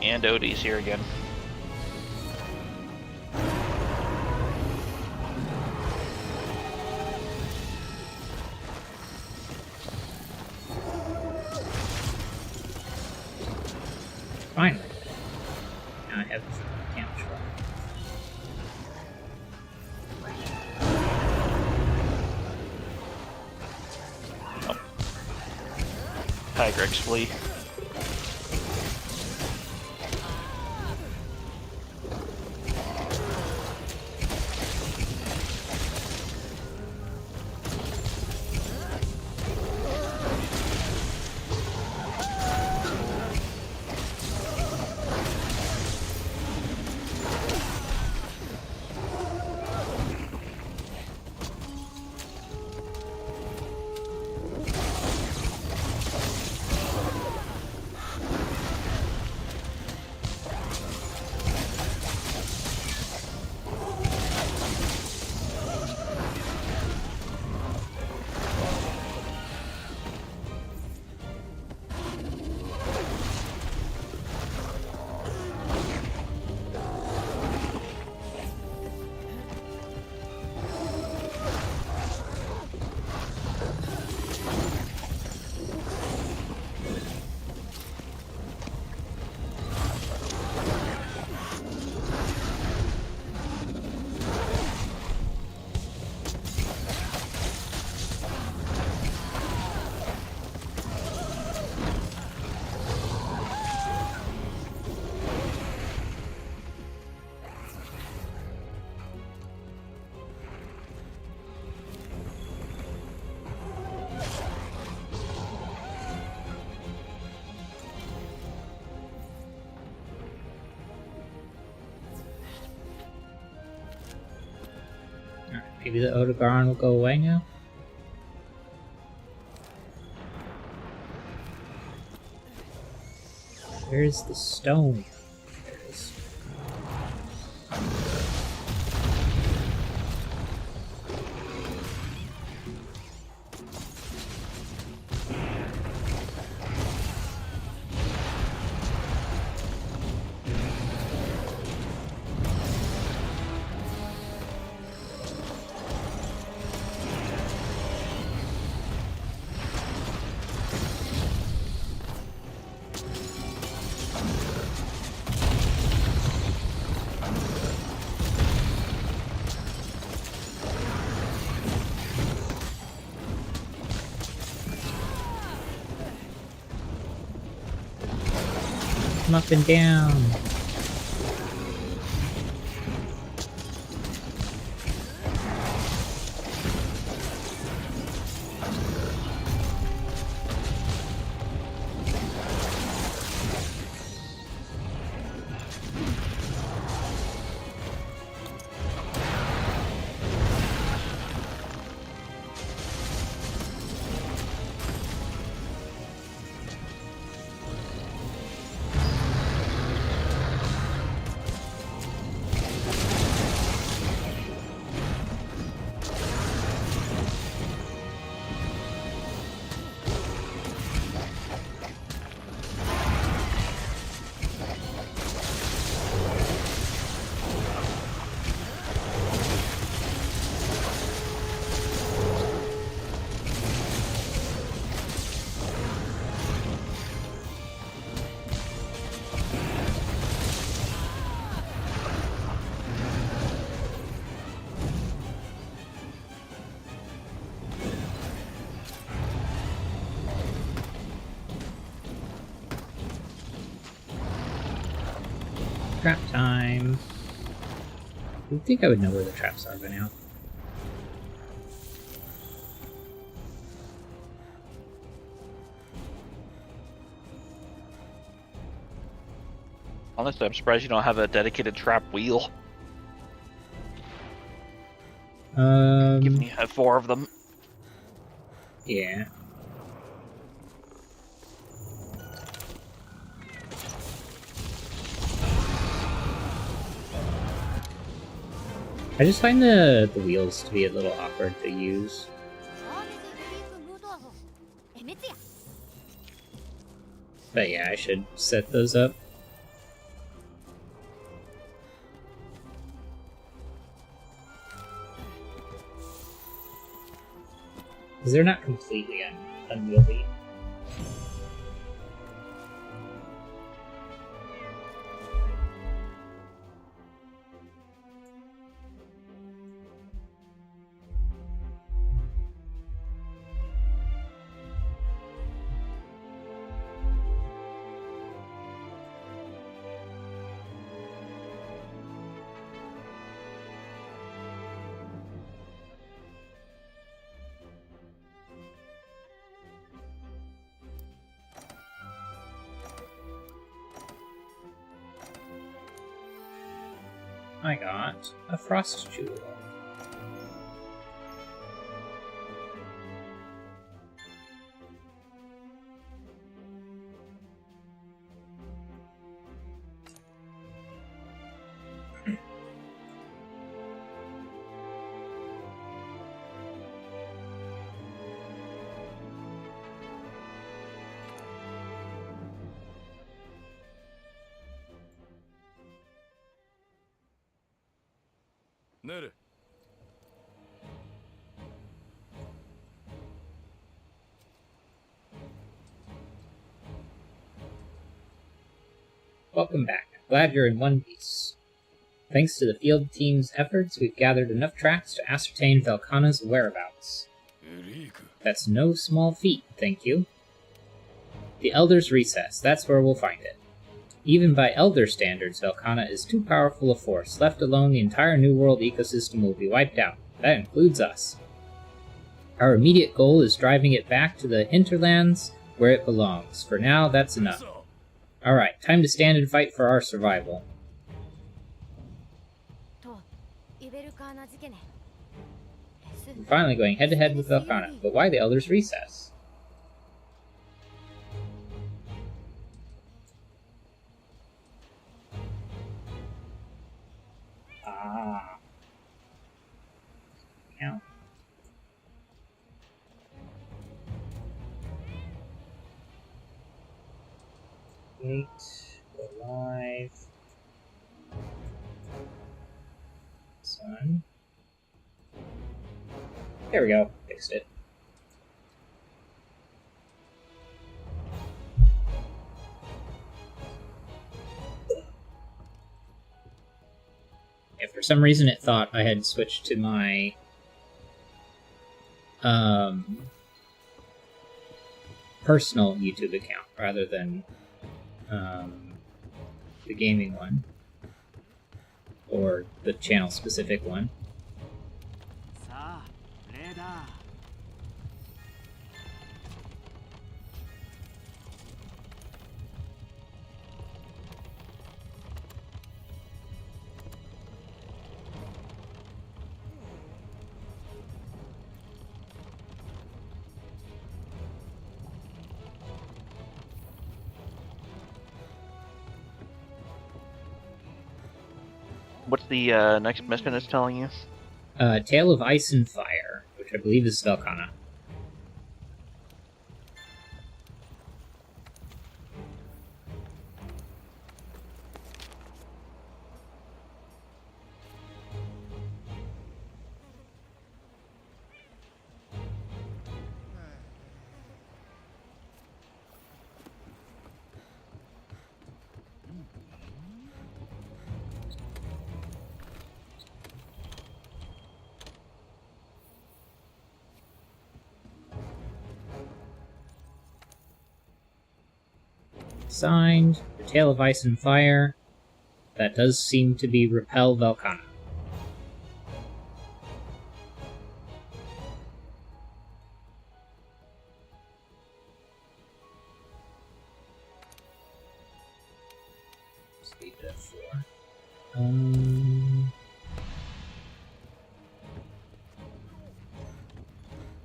And Odie's here again.
Finally. Now I have damage roll.
Tigrex flee.
Maybe the Odogaron will go away now? Where's the stone? There it is. Come up and down. Trap time. You'd think I would know where the traps are by now.
Honestly, I'm surprised you don't have a dedicated trap wheel. Given you have 4 of them.
Yeah. I just find the wheels to be a little awkward to use. But yeah, I should set those up. Because they're not completely unwieldy. I got a frost jewel.
Nere?
Welcome back. Glad you're in one piece. Thanks to the field team's efforts, we've gathered enough tracks to ascertain Velkhana's whereabouts.
Eriku.
That's no small feat, thank you. The Elder's Recess, that's where we'll find it. Even by Elder standards, Velkhana is too powerful a force. Left alone, the entire New World ecosystem will be wiped out. That includes us. Our immediate goal is driving it back to the hinterlands where it belongs. For now, that's enough. Alright, time to stand and fight for our survival. We're finally going head-to-head with Velkhana, but why the Elder's Recess? Ah. Count. Wait. Go live. Son. There we go. Fixed it. If for some reason it thought I had switched to my personal YouTube account rather than the gaming one or the channel specific one.
What's the next mission it's telling you?
Tale of Ice and Fire, which I believe is Velkhana. Signed, The Tale of Ice and Fire. That does seem to be Repel Velkhana. Speed to 4.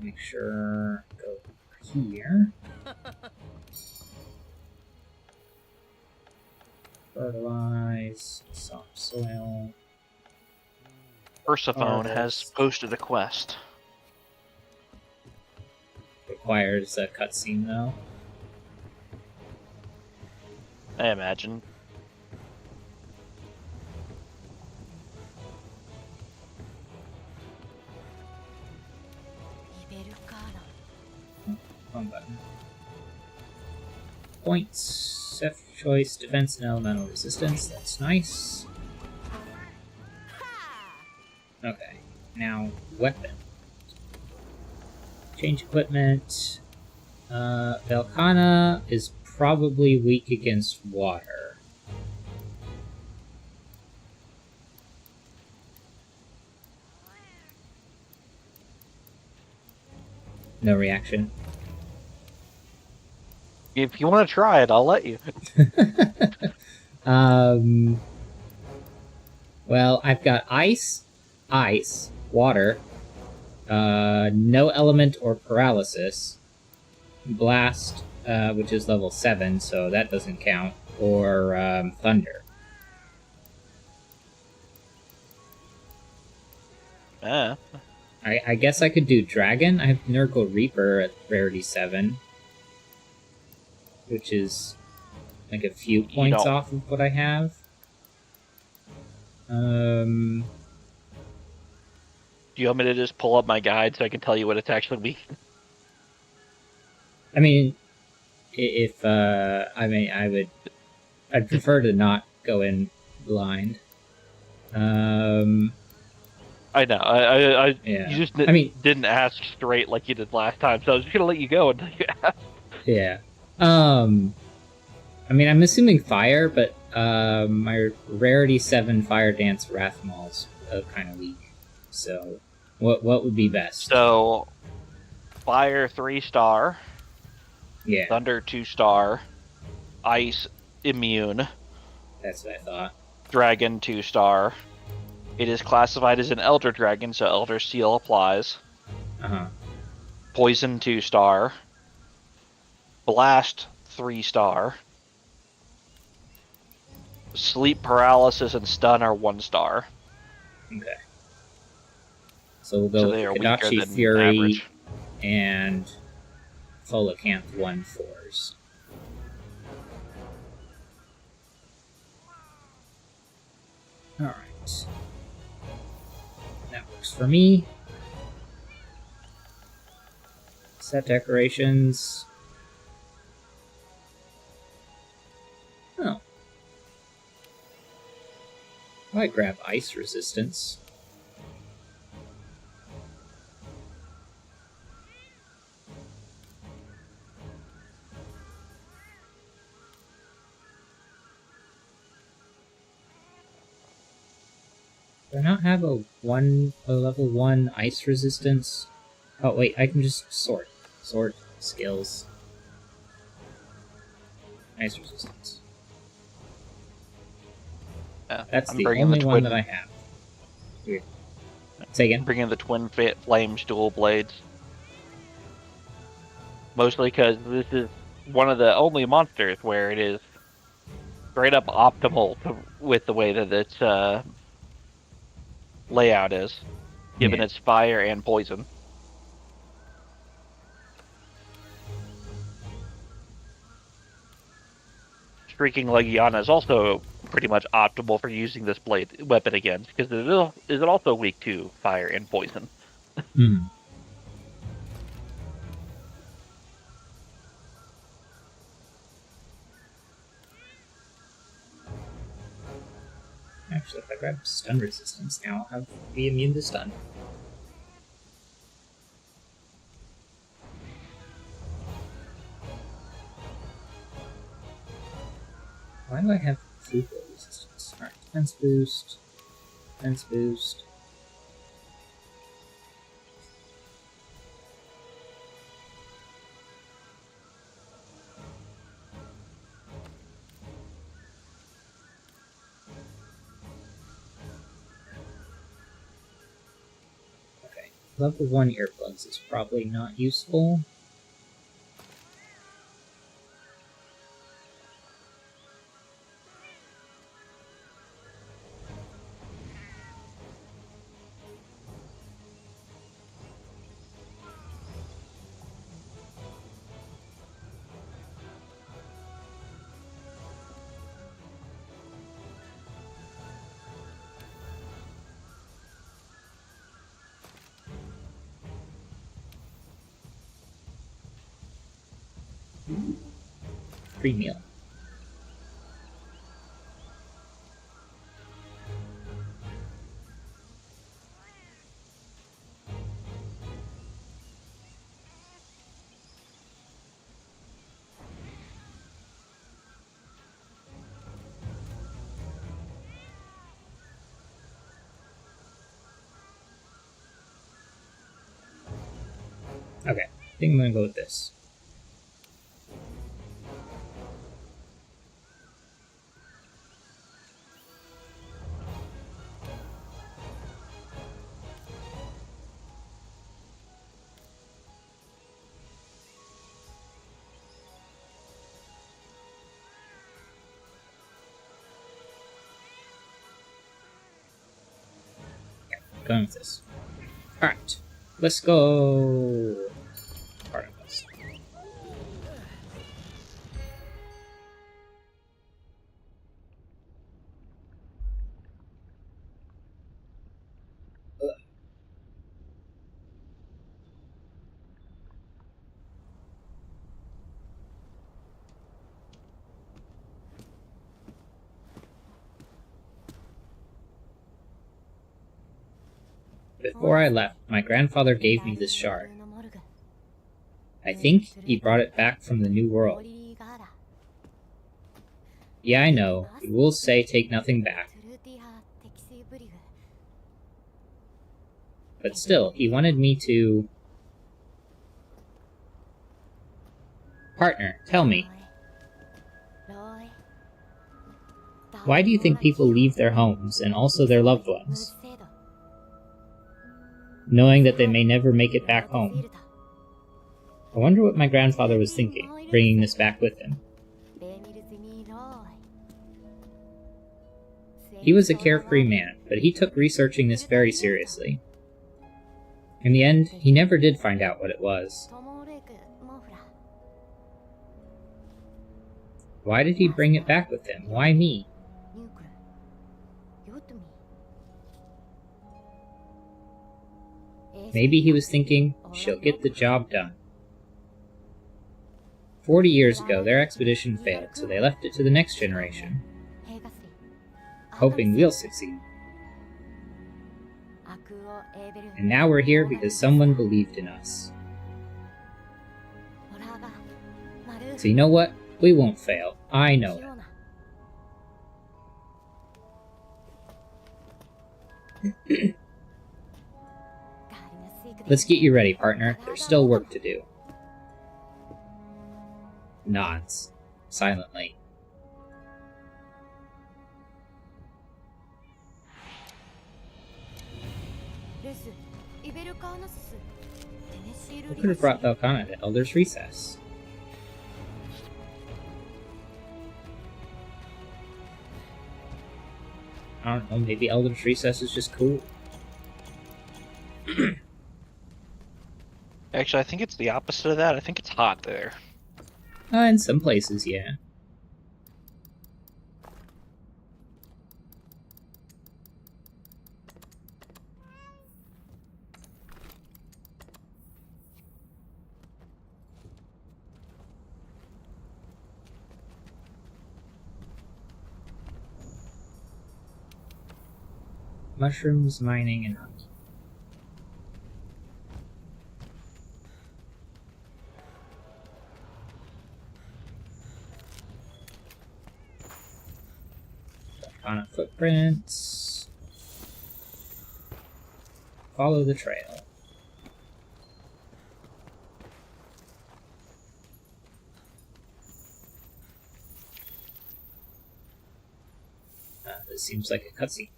Make sure go here. Fertilize, soft soil.
Persephone has posted a quest.
Requires a cutscene though.
I imagine.
Wrong button. Points, Self choice, defense, and elemental resistance. That's nice. Okay, now weapon. Change equipment. Velkhana is probably weak against water. No reaction.
If you want to try it, I'll let you.
Well, I've got ice, water, no element or paralysis, blast, which is level 7, so that doesn't count, or thunder. I guess I could do dragon. I have Nurgle Reaper at rarity 7, which is like a few points off of what I have.
Do you want me to just pull up my guide so I can tell you what it's actually weak?
I mean, I'd prefer to not go in blind.
I know. I
Yeah.
You just didn't ask straight like you did last time, so I was just gonna let you go until you asked.
Yeah. I mean, I'm assuming fire, but my rarity 7 Fire Dance Wrathmaul's kind of weak. So, what would be best?
So, fire 3-star.
Yeah.
Thunder 2-star. Ice immune.
That's what I thought.
Dragon 2-star. It is classified as an Elder Dragon, so Elder Seal applies. Poison 2-star. Blast 3-star. Sleep paralysis and stun are 1-star.
Okay. So we'll go
they are
Kodachi
weaker than
Fury
average.
and Tholacanth 1/4s. Alright. That works for me. Set decorations. Oh. I might grab ice resistance. Do I not have a level 1 ice resistance? Oh wait, I can just sort. Sort skills. Ice resistance.
Yeah,
That's
I'm
the
bringing
only
the
one
twin,
that I have. Weird. Say again?
bringing the twin flames dual blades. Mostly because this is one of the only monsters where it is straight up optimal with the way that its layout is, given
Yeah.
its fire and poison. Shrieking Legiana is also pretty much optimal for using this weapon against, because it is also weak to fire and poison.
Hmm. Actually, if I grab stun resistance now, I'll be immune to stun. Why do I have Fuko resistance? Alright, defense boost. Defense boost. Okay, level 1 earplugs is probably not useful. Free meal. Okay, I think I'm gonna go with this. Going with this. Alright, let's go. Particles. Before I left, my grandfather gave me this shard. I think he brought it back from the New World. Yeah, I know. The rules say take nothing back. But still, he wanted me to... Partner, tell me. Why do you think people leave their homes and also their loved ones, knowing that they may never make it back home? I wonder what my grandfather was thinking, bringing this back with him. He was a carefree man, but he took researching this very seriously. In the end, he never did find out what it was. Why did he bring it back with him? Why me? Maybe he was thinking, she'll get the job done. 40 years ago, their expedition failed, so they left it to the next generation, hoping we'll succeed. And now we're here because someone believed in us. So you know what? We won't fail. I know it. Let's get you ready, partner. There's still work to do. Nods, silently. Who could have brought Velkhana to Elder's Recess? I don't know, maybe Elder's Recess is just cool.
Actually, I think it's the opposite of that. I think it's hot there.
In some places, yeah. Mushrooms, mining, and honey. On footprints. Follow the trail. This seems like a cutscene.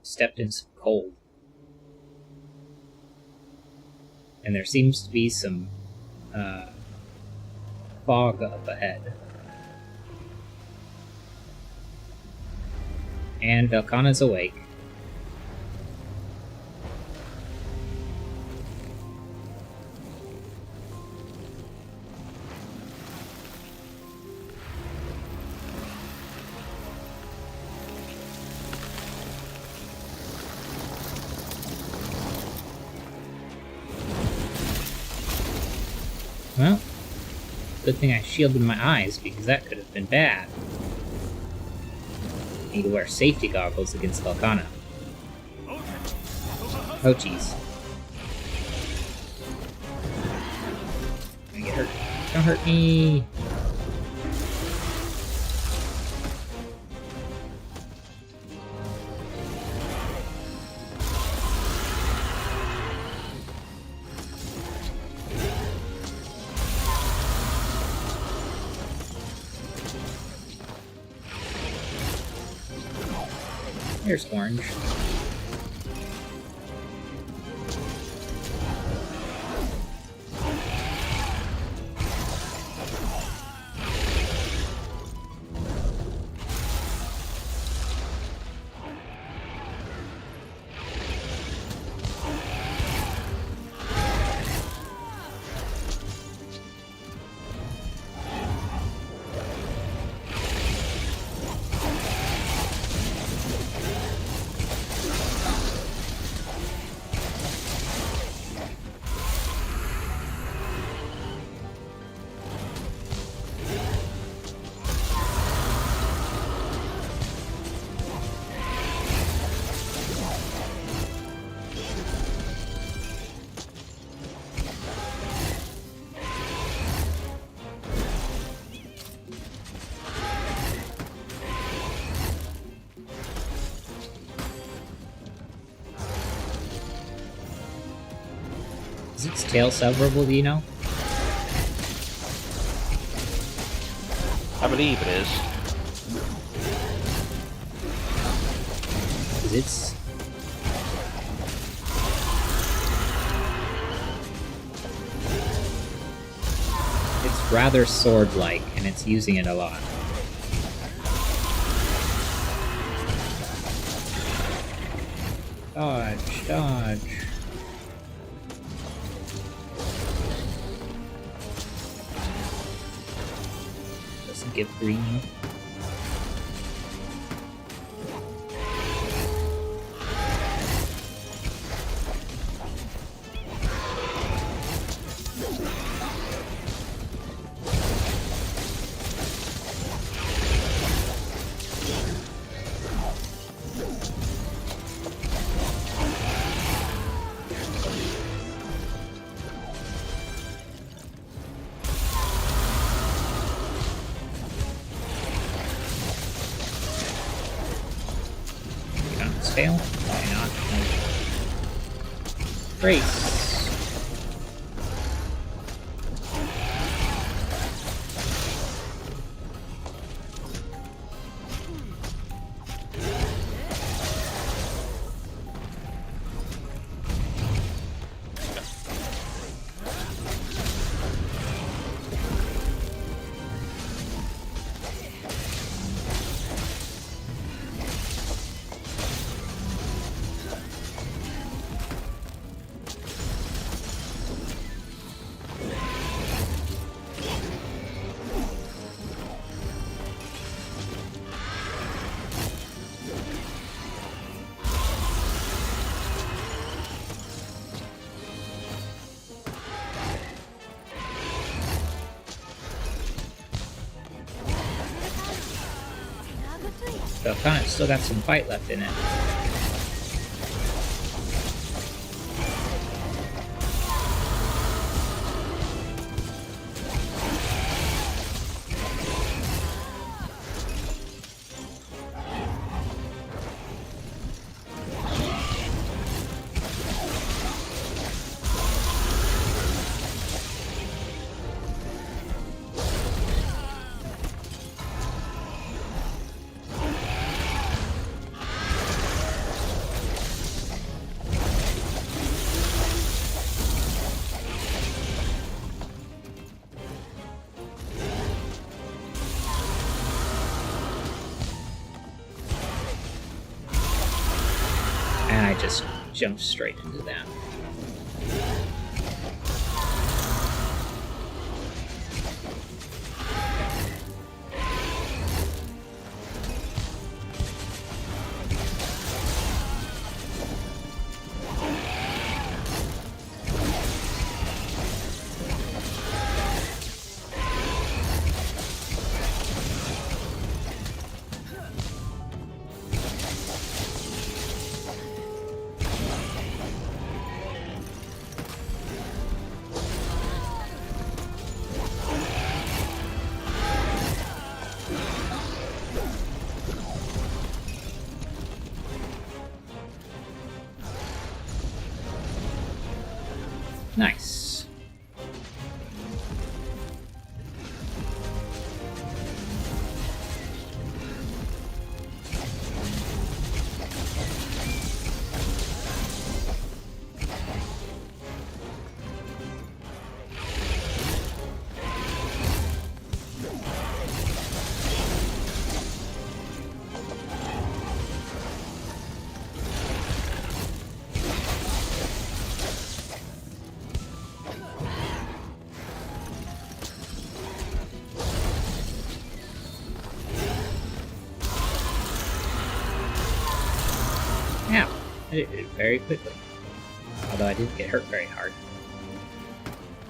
Stepped in some cold. And there seems to be some fog up ahead. And Velkhana's awake. Good thing I shielded my eyes, because that could have been bad. Need to wear safety goggles against Volcano. Oh, jeez. I get hurt. Don't hurt me! Here's Orange. Is its tail severable, do you know?
I believe it is.
Because it's... It's rather sword-like, and it's using it a lot. Dodge, dodge. Doesn't give green. Fail? Why not? Brace. So kind of still got some fight left in it. And I just jumped straight into that. Nice. Ow! I did it very quickly. Although I didn't get hurt very hard.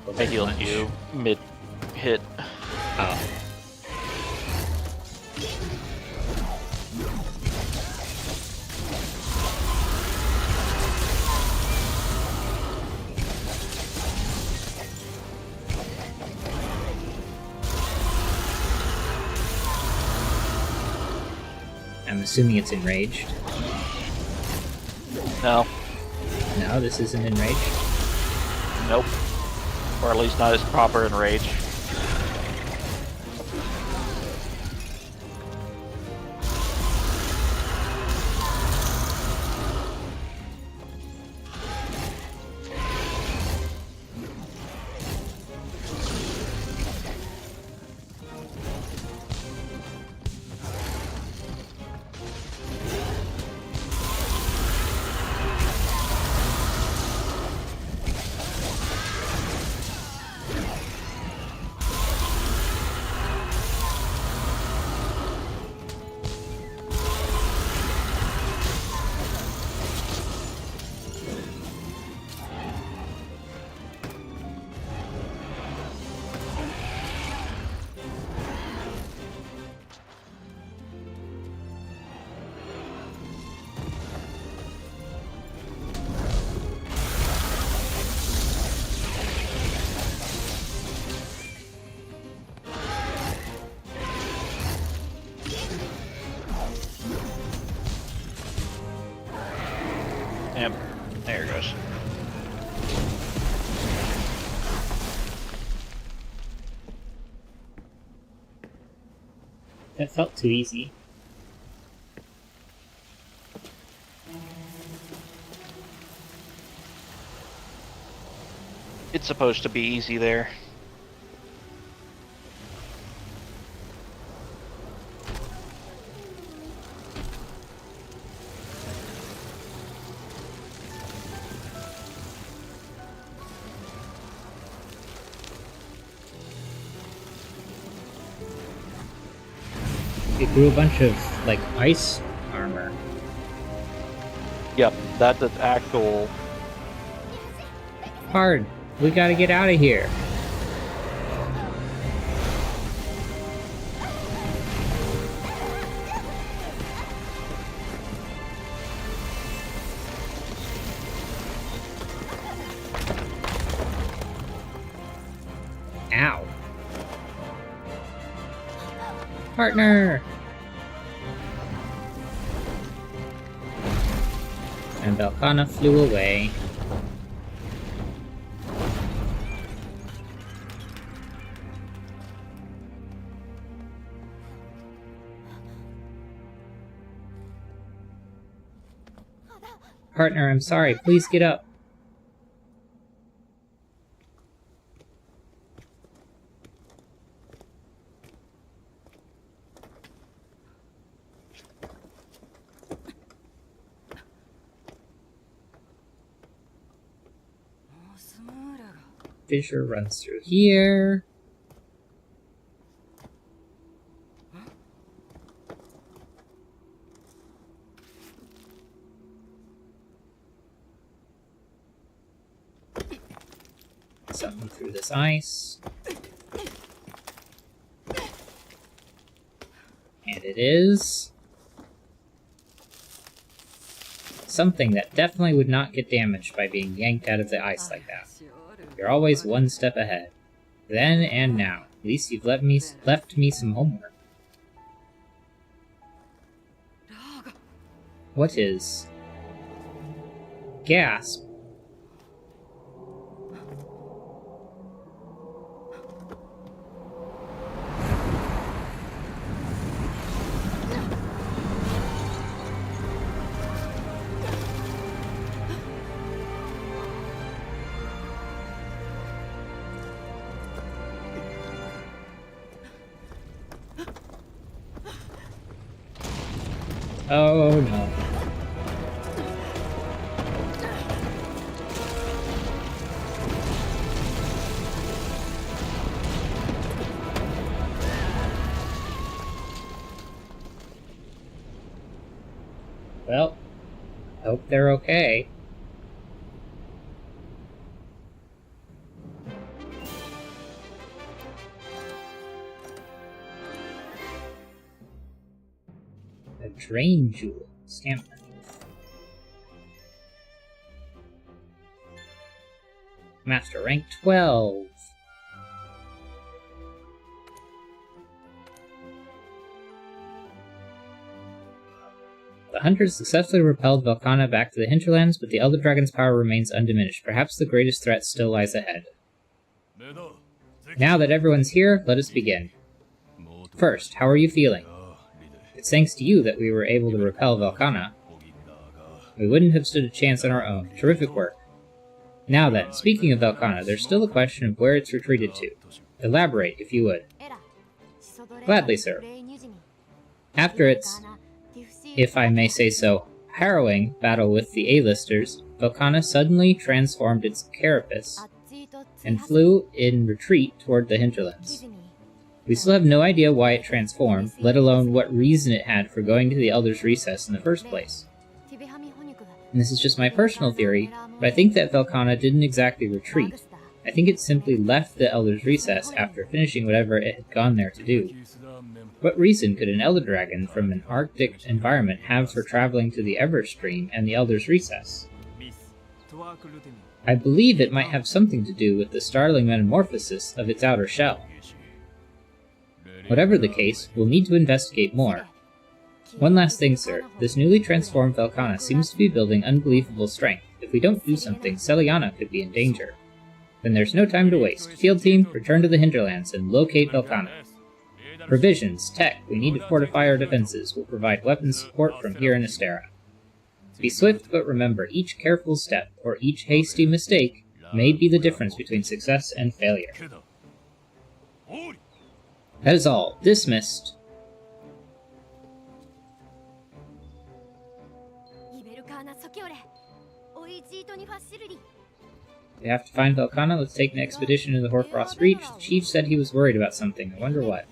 Or
I
very
healed
much.
you mid-hit.
Oh. I'm assuming it's enraged.
No.
No, this isn't enraged.
Nope. Or at least not as proper in rage. Yep. There it goes.
That felt too easy.
It's supposed to be easy there.
It grew a bunch of, like, ice armor.
Yep, that's its actual.
Hard. We gotta get out of here. Ow. Partner! And Velkhana flew away. Partner, I'm sorry. Please get up. Fissure runs through here. Something through this ice. And it is something that definitely would not get damaged by being yanked out of the ice like that. You're always one step ahead. Then and now. At least you've left me some homework. What is? Gasp. Oh no. Well, hope they're okay. A drain jewel. Stamina. Master rank 12. The hunters successfully repelled Velkhana back to the hinterlands, but the Elder Dragon's power remains undiminished. Perhaps the greatest threat still lies ahead. Now that everyone's here, let us begin. First, how are you feeling? It's thanks to you that we were able to repel Velkhana. We wouldn't have stood a chance on our own. Terrific work. Now then, speaking of Velkhana, there's still a question of where it's retreated to. Elaborate, if you would. Gladly, sir. After its, if I may say so, harrowing battle with the A-listers, Velkhana suddenly transformed its carapace and flew in retreat toward the hinterlands. We still have no idea why it transformed, let alone what reason it had for going to the Elder's Recess in the first place. And this is just my personal theory, but I think that Velkhana didn't exactly retreat. I think it simply left the Elder's Recess after finishing whatever it had gone there to do. What reason could an Elder Dragon from an Arctic environment have for traveling to the Everstream and the Elder's Recess? I believe it might have something to do with the startling metamorphosis of its outer shell. Whatever the case, we'll need to investigate more. One last thing, sir. This newly transformed Velkhana seems to be building unbelievable strength. If we don't do something, Seliana could be in danger. Then there's no time to waste. Field team, return to the hinterlands and locate Velkhana. Provisions, tech, we need to fortify our defenses. We'll provide weapons support from here in Astera. Be swift, but remember, each careful step, or each hasty mistake, may be the difference between success and failure. That is all. Dismissed. We have to find Velkhana. Let's take an expedition to the Hoarfrost Reach. The chief said he was worried about something. I wonder what.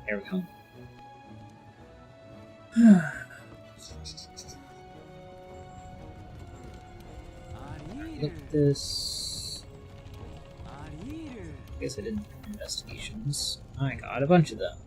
There we go. Look at this. I guess I didn't do investigations. I got a bunch of them.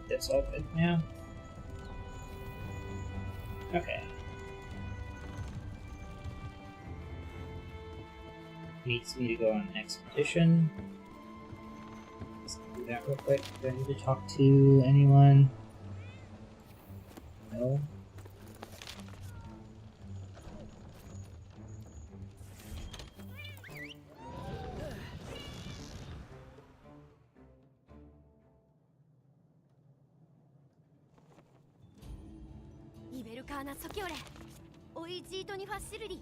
that's all good now. Okay. Needs me to go on an expedition. Let's do that real quick. Do I need to talk to anyone? No.
Iberucana Sokiore. Oi Jito ni facility.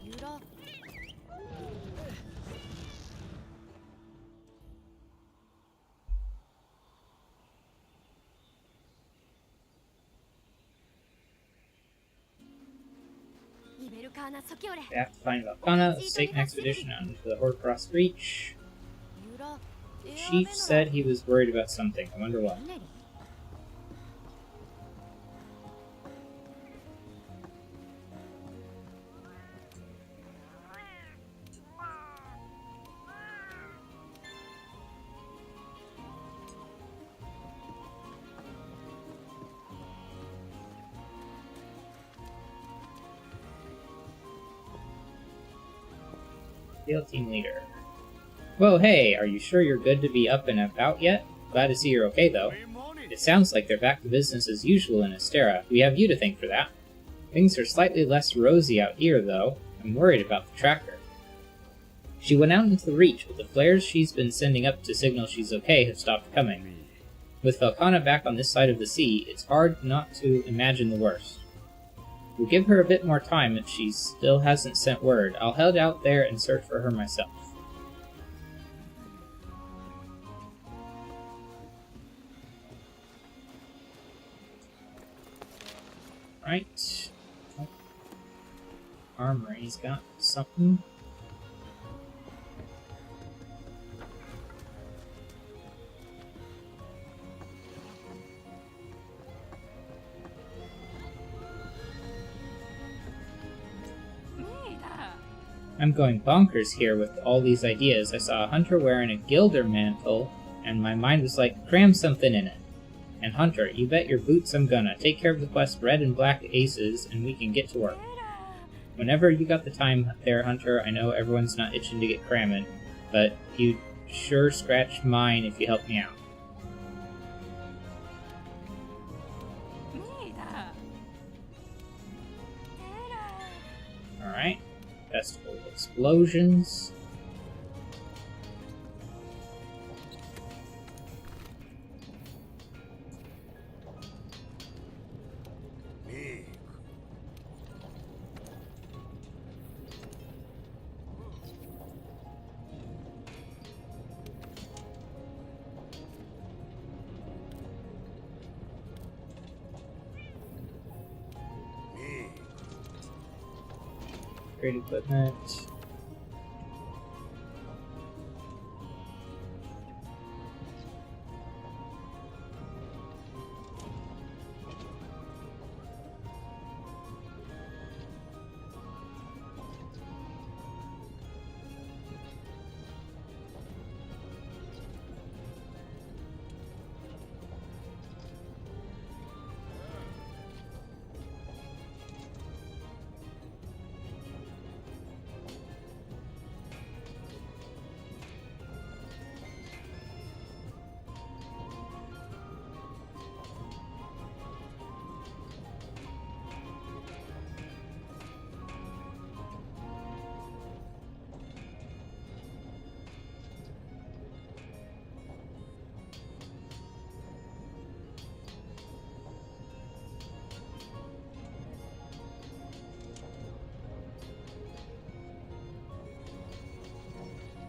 Yura. Iberucana Sokiore.
We have to find Valkana. Let's take an expedition out into the Horcross Reach.
Yura.
Chief said he was worried about something. I wonder what. Field team leader. Whoa, hey, are you sure you're good to be up and about yet? Glad to see you're okay, though. It sounds like they're back to business as usual in Astera. We have you to thank for that. Things are slightly less rosy out here, though. I'm worried about the tracker. She went out into the Reach, but the flares she's been sending up to signal she's okay have stopped coming. With Valkana back on this side of the sea, it's hard not to imagine the worst. We'll give her a bit more time if she still hasn't sent word. I'll head out there and search for her myself. Right. Armory's got something. I'm going bonkers here with all these ideas. I saw a hunter wearing a gilder mantle, and my mind was like, cram something in it. And Hunter, you bet your boots I'm gonna. Take care of the quest red and black aces, and we can get to work. Whenever you got the time there, Hunter, I know everyone's not itching to get cramming, but you'd sure scratch mine if you help me out. Alright. Festival of Explosions. Great equipment.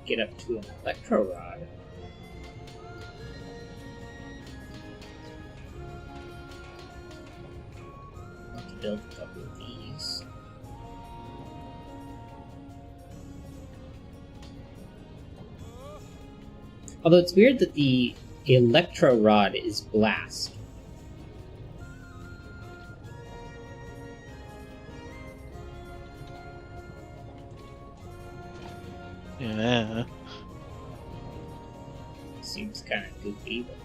Get up to an electro rod. Want to build a couple of these. Although it's weird that the electro rod is blast.
Yeah.
seems kind of goofy, but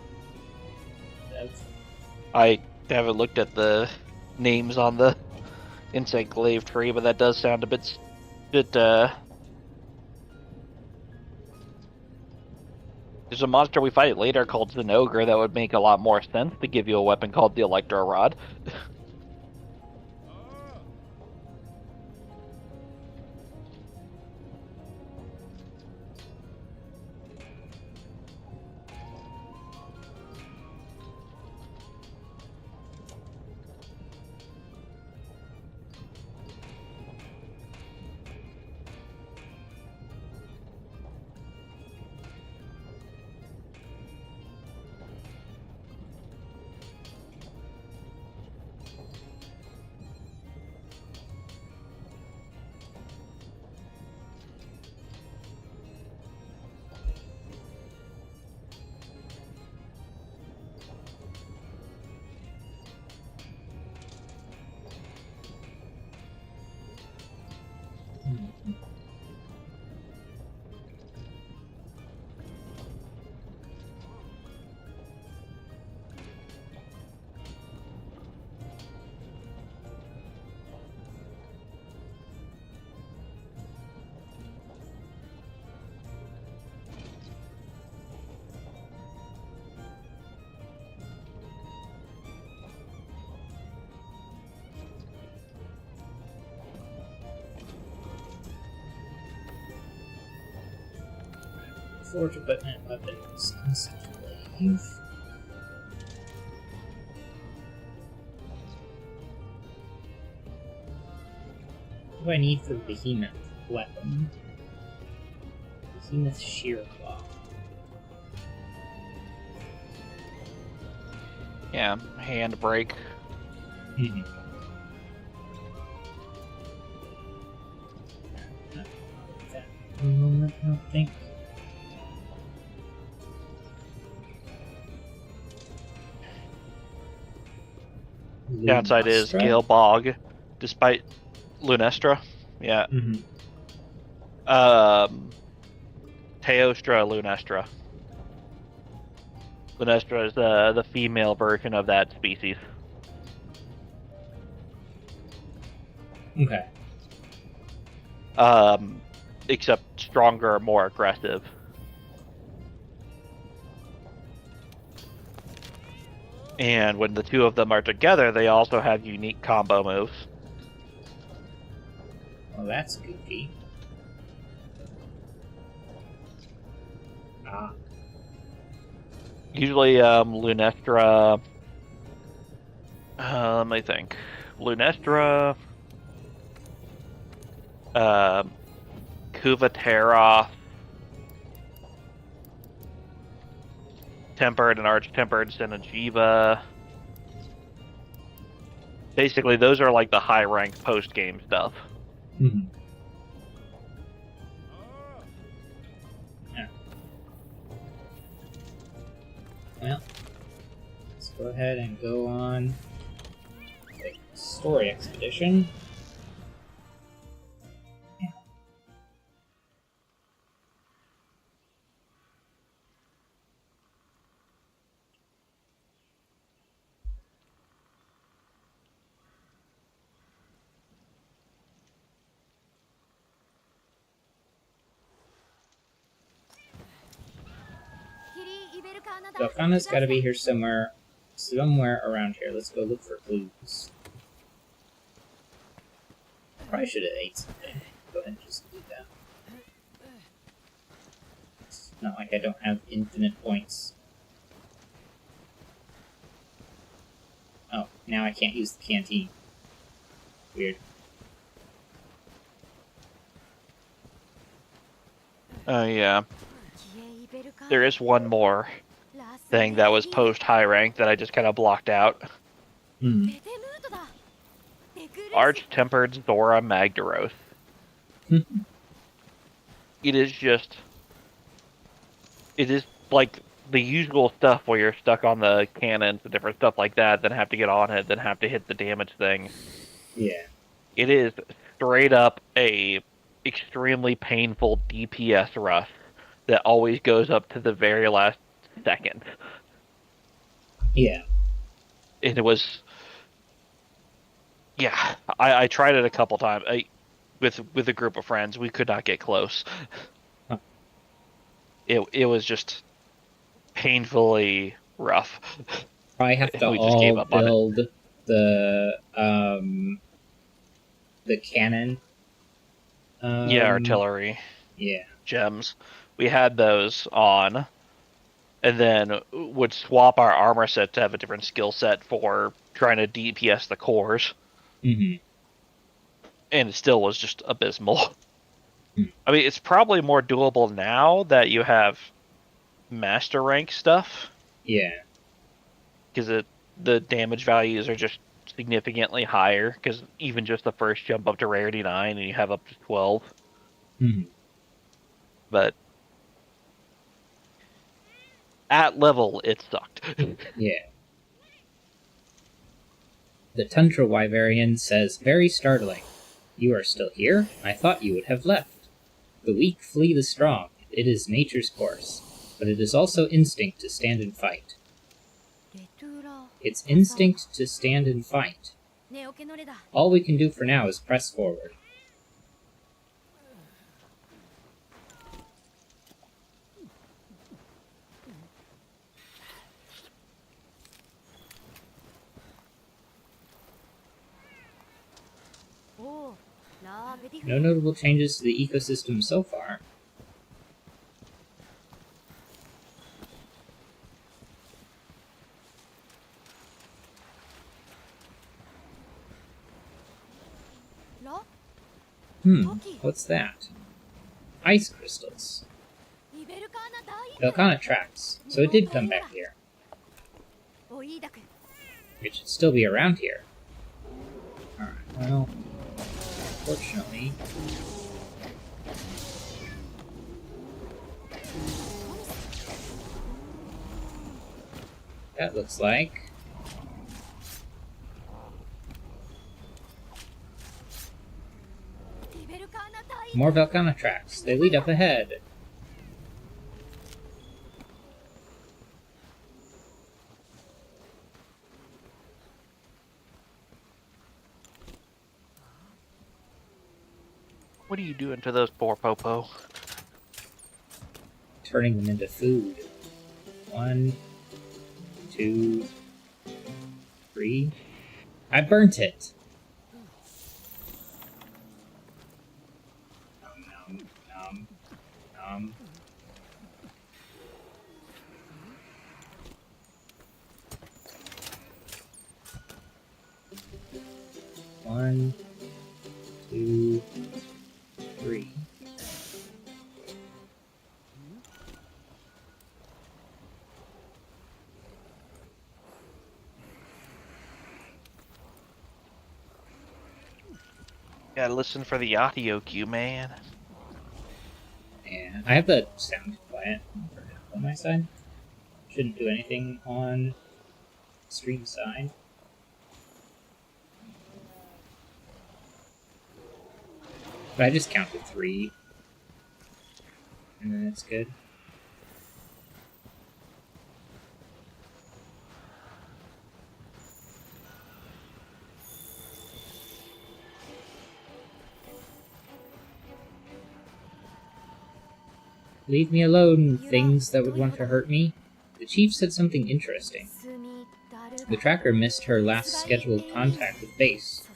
that's...
I haven't looked at the names on the Insect tree, but that does sound a bit there's a monster we fight later called Zinogre that would make a lot more sense to give you a weapon called the Electro Rod.
Forge equipment, weapons, insect glaive. What do I need for Behemoth weapon? Behemoth Shear Claw.
Yeah, handbrake.
Mm-hmm. I don't think.
Downside is Gale Bog, despite Lunestra. Yeah.
Mm-hmm.
Teostra Lunestra. Lunestra is the female version of that species.
Okay.
Except stronger, more aggressive. And when the two of them are together, they also have unique combo moves.
Well, that's goofy. Ah.
Usually, Lunestra... let me think. Lunestra... Kuvatera... Tempered and Arch-Tempered Senajiva. Basically, those are like the high-ranked post-game stuff.
Mm-hmm. Yeah. Well, let's go ahead and go on the story expedition. Velkhana's gotta be here somewhere around here. Let's go look for clues. Probably should have ate something. Go ahead and just do that. It's not like I don't have infinite points. Oh, now I can't use the canteen. Weird.
Oh, yeah. There is one more thing that was post-high rank that I just kind of blocked out.
Hmm.
Arch-Tempered Zora Magdaros. It is like the usual stuff where you're stuck on the cannons and different stuff like that, then have to get on it, then have to hit the damage thing.
Yeah.
It is straight up a extremely painful DPS rush that always goes up to the very last second.
Yeah.
And it was... Yeah, I tried it a couple times. With a group of friends, we could not get close.
Huh.
It was just painfully rough.
Probably have to
We just gave
all
up on it.
build the cannon.
Yeah, artillery.
Yeah.
Gems. We had those on, and then would swap our armor set to have a different skill set for trying to DPS the cores,
Mm-hmm.
and it still was just abysmal.
Hmm.
I mean, it's probably more doable now that you have master rank stuff,
Yeah.
because the damage values are just significantly higher, because even just the first jump up to rarity 9 and you have up to 12.
Mm-hmm.
But at level, it sucked.
Yeah. The Tundra Wyverian says, very startling. You are still here? I thought you would have left. The weak flee the strong. It is nature's course. But it is also instinct to stand and fight.
レトゥラ
It's instinct to stand and fight.
寝起きのれだ
All we can do for now is press forward.
Oh, la very
No notable changes to the ecosystem so far.
La
What's that? Ice crystals.
イベルカーナ大
Velkhana tracks. So it did come back here.
おいだく
It should still be around here. Alright, well... Fortunately... That looks like... More Velkhana tracks. They lead up ahead.
What are you doing to those poor Popo?
Turning them into food. 1, 2, 3. I burnt it! Nom, nom, nom. One, 2, 3.
Gotta listen for the audio cue, man.
And I have the sound quiet on my side. Shouldn't do anything on stream side. But I just counted 3. And then it's good. Leave me alone, things that would want to hurt me. The chief said something interesting.
スミダル
The tracker missed her last scheduled contact with base.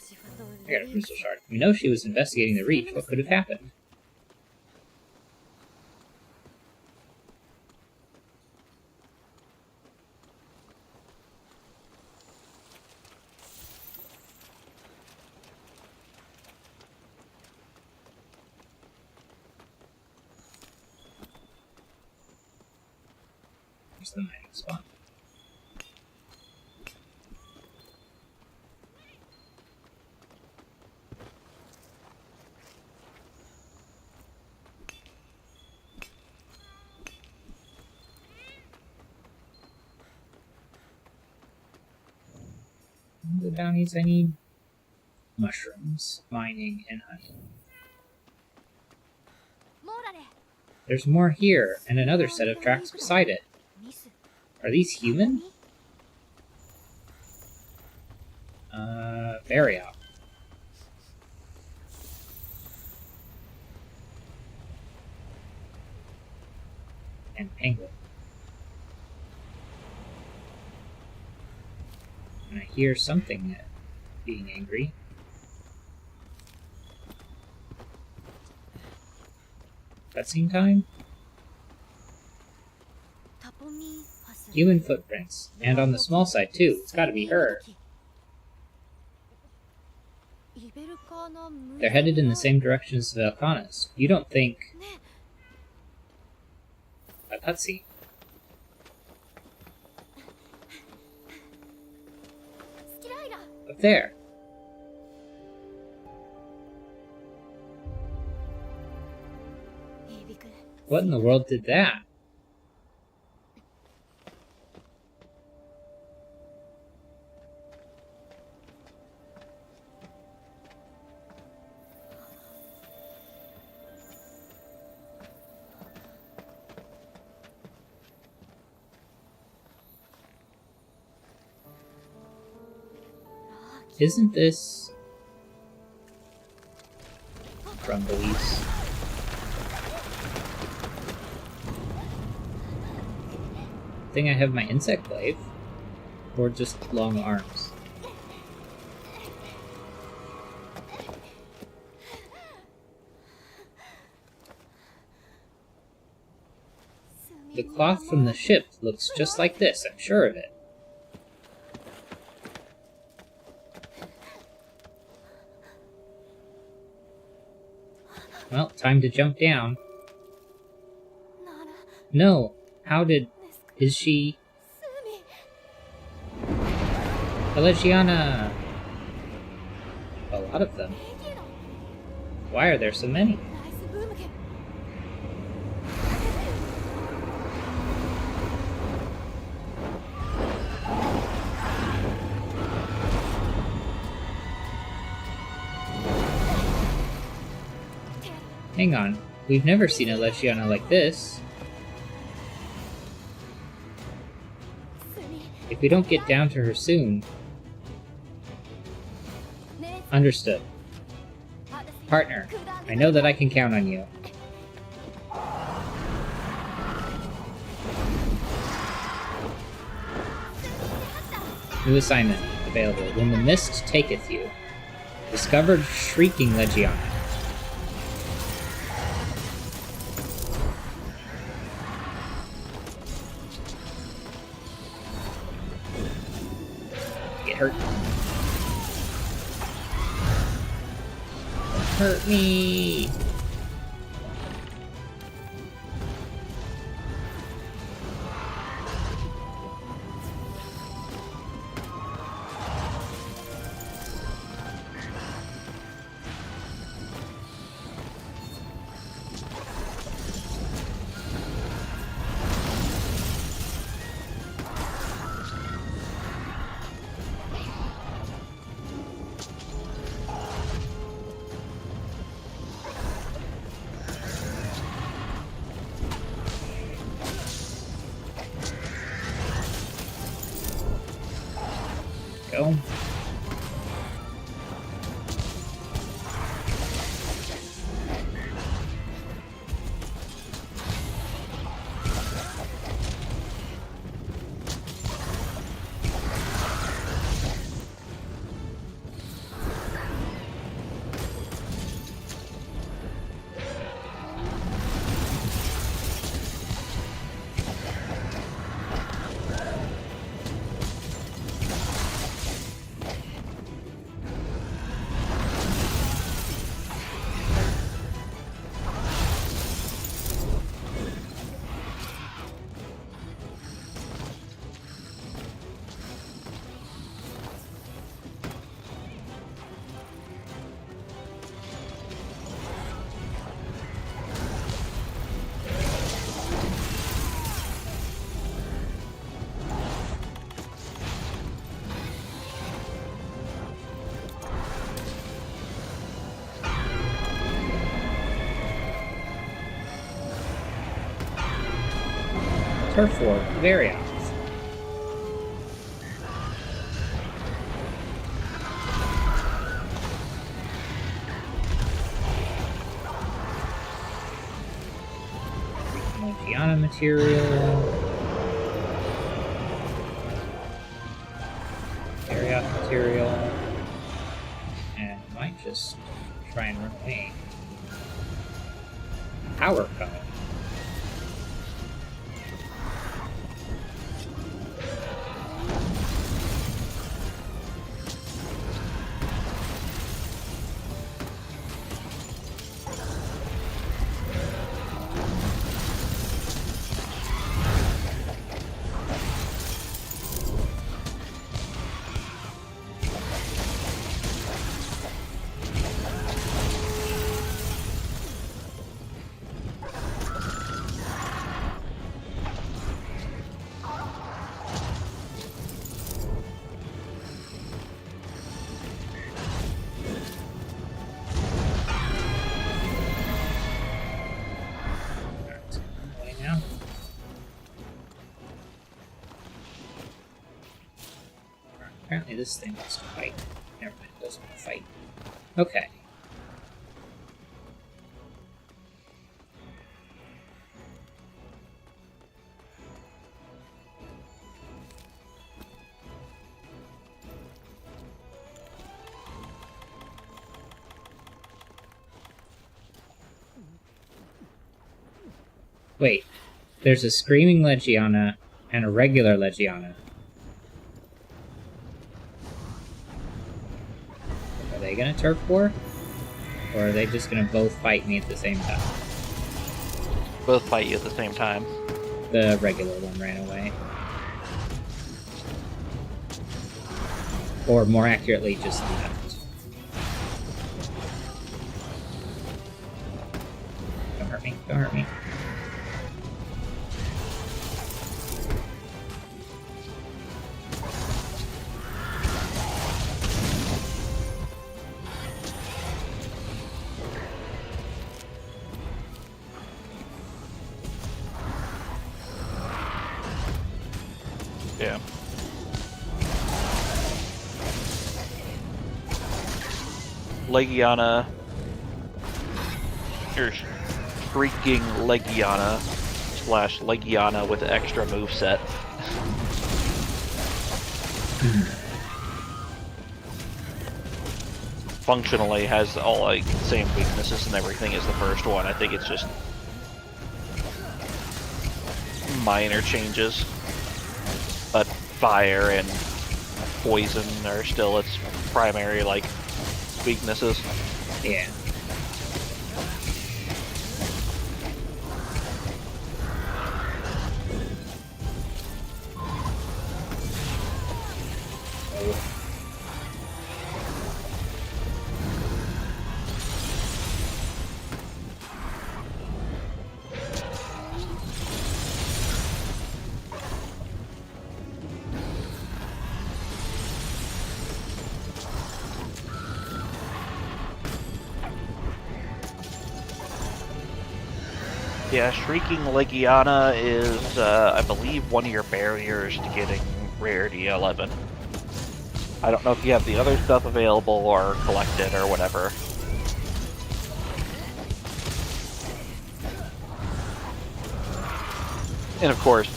I got a crystal shard. We know she was investigating the Reach. What could have happened? Here's the mining spot. The bounties I need: mushrooms, mining, and honey.
モーラレ
There's more here, and another set of tracks beside it.
ミス
Are these human? Very off. And penguin. And I hear something being angry. Cutscene time? Human footprints. And on the small side too. It's gotta be her. They're headed in the same direction as the Velkanas. You don't think... A cutscene. Up there. What in the world did that? Isn't this Grumblies? Think I have my insect glaive? Or just long arms? The cloth from the ship looks just like this, I'm sure of it. Well, time to jump down. No, how did... Is she... Elegiana! A lot of them. Why are there so many? Hang on, we've never seen a Legiana like this. If we don't get down to her soon... Understood. Partner, I know that I can count on you. New assignment available. When the mist taketh you. Discovered Shrieking Legiana. Get hurt. Hurt me! Go. Turf War, Variant. Legiana material. Ariat material. And might just try and remain. Power cone. Apparently this thing wants to fight. Never mind, it doesn't want to fight. Okay. Wait, there's a Screaming Legiana and a regular Legiana. Are they gonna turf war? Or are they just gonna both fight me at the same time?
Both fight you at the same time.
The regular one ran away. Or more accurately, just left. Don't hurt me, don't hurt me.
Yeah. Legiana, or Shrieking Legiana / Legiana with extra moveset. Functionally has all like same weaknesses and everything as the first one. I think it's just minor changes, but fire and poison are still its primary like weaknesses.
Yeah.
Yeah, Shrieking Legiana is, I believe, one of your barriers to getting Rarity 11. I don't know if you have the other stuff available or collected or whatever. And of course,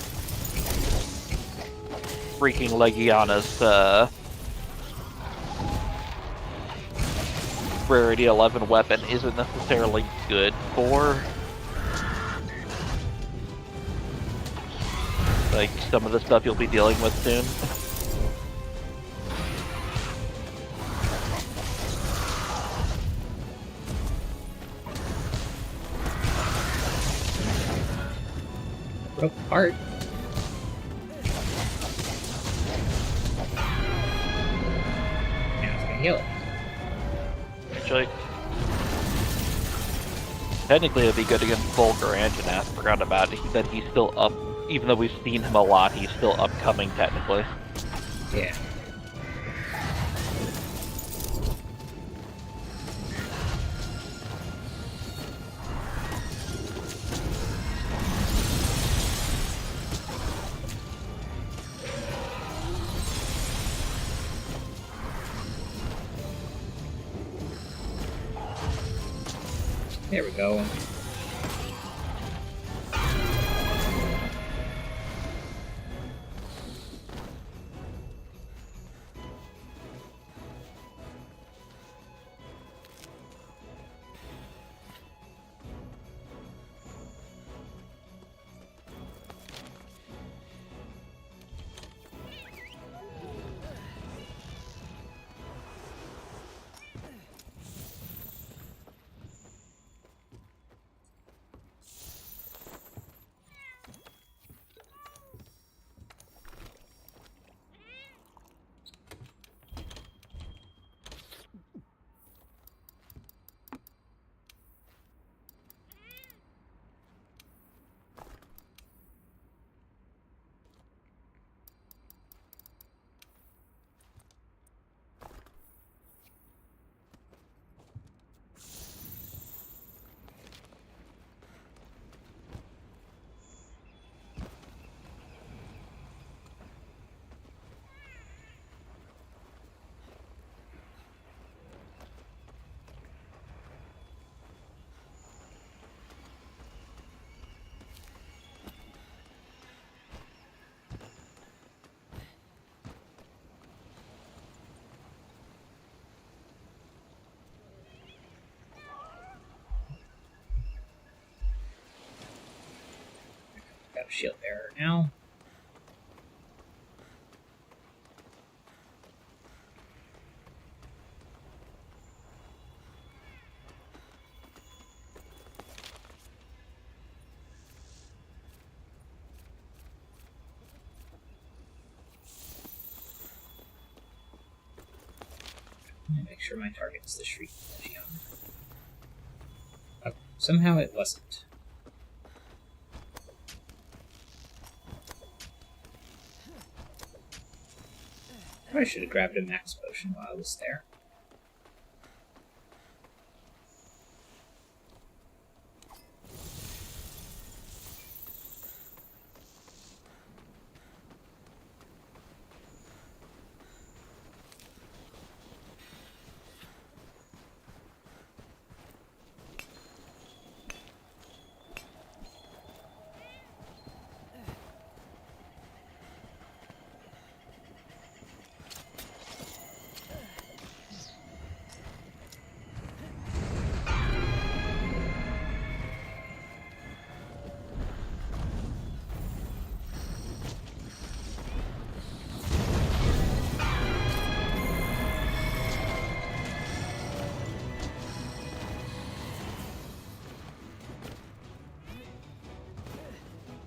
Shrieking Legiana's, Rarity 11 weapon isn't necessarily good for like some of the stuff you'll be dealing with soon.
Broke apart. Now it's gonna heal it.
Actually, technically it'd be good against Volker Anjanath. Forgot about it. He said he's still up. Even though we've seen him a lot, he's still upcoming technically.
Yeah. There we go. shield bearer now. Make sure my target's the Shriek Legion. Oh, somehow it wasn't. I should have grabbed a max potion while I was there.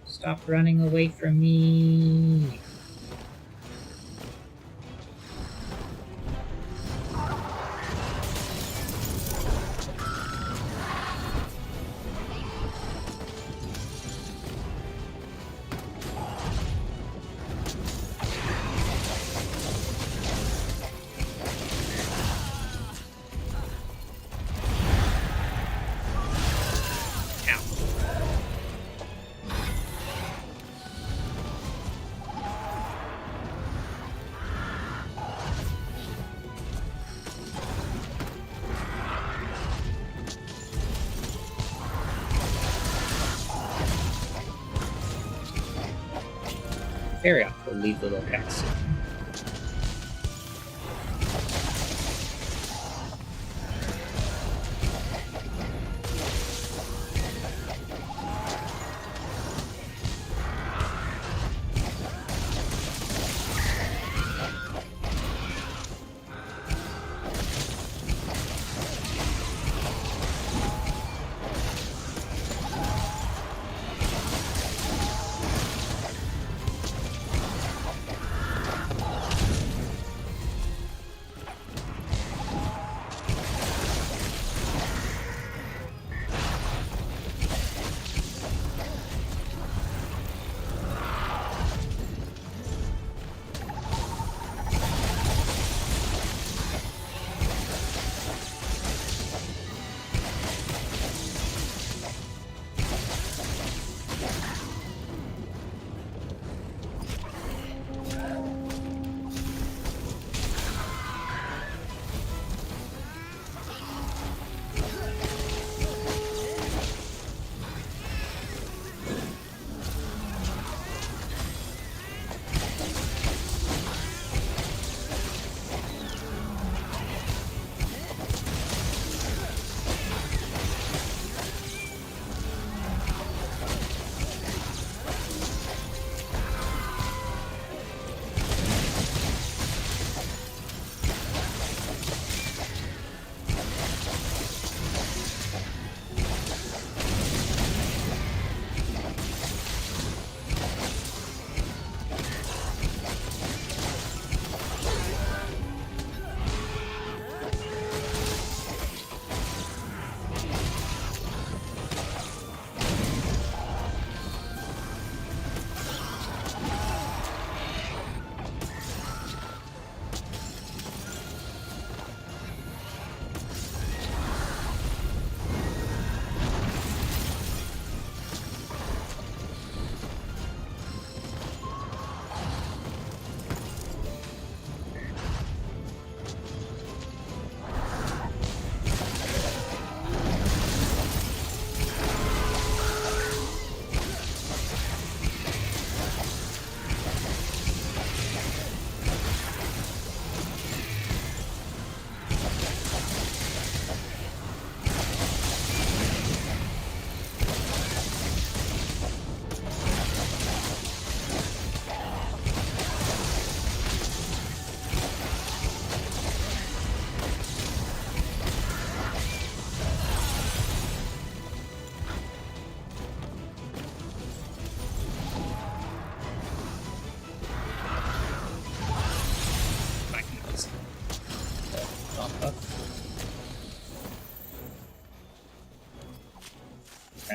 Stop running away from me! Ariok will leave the Locax soon.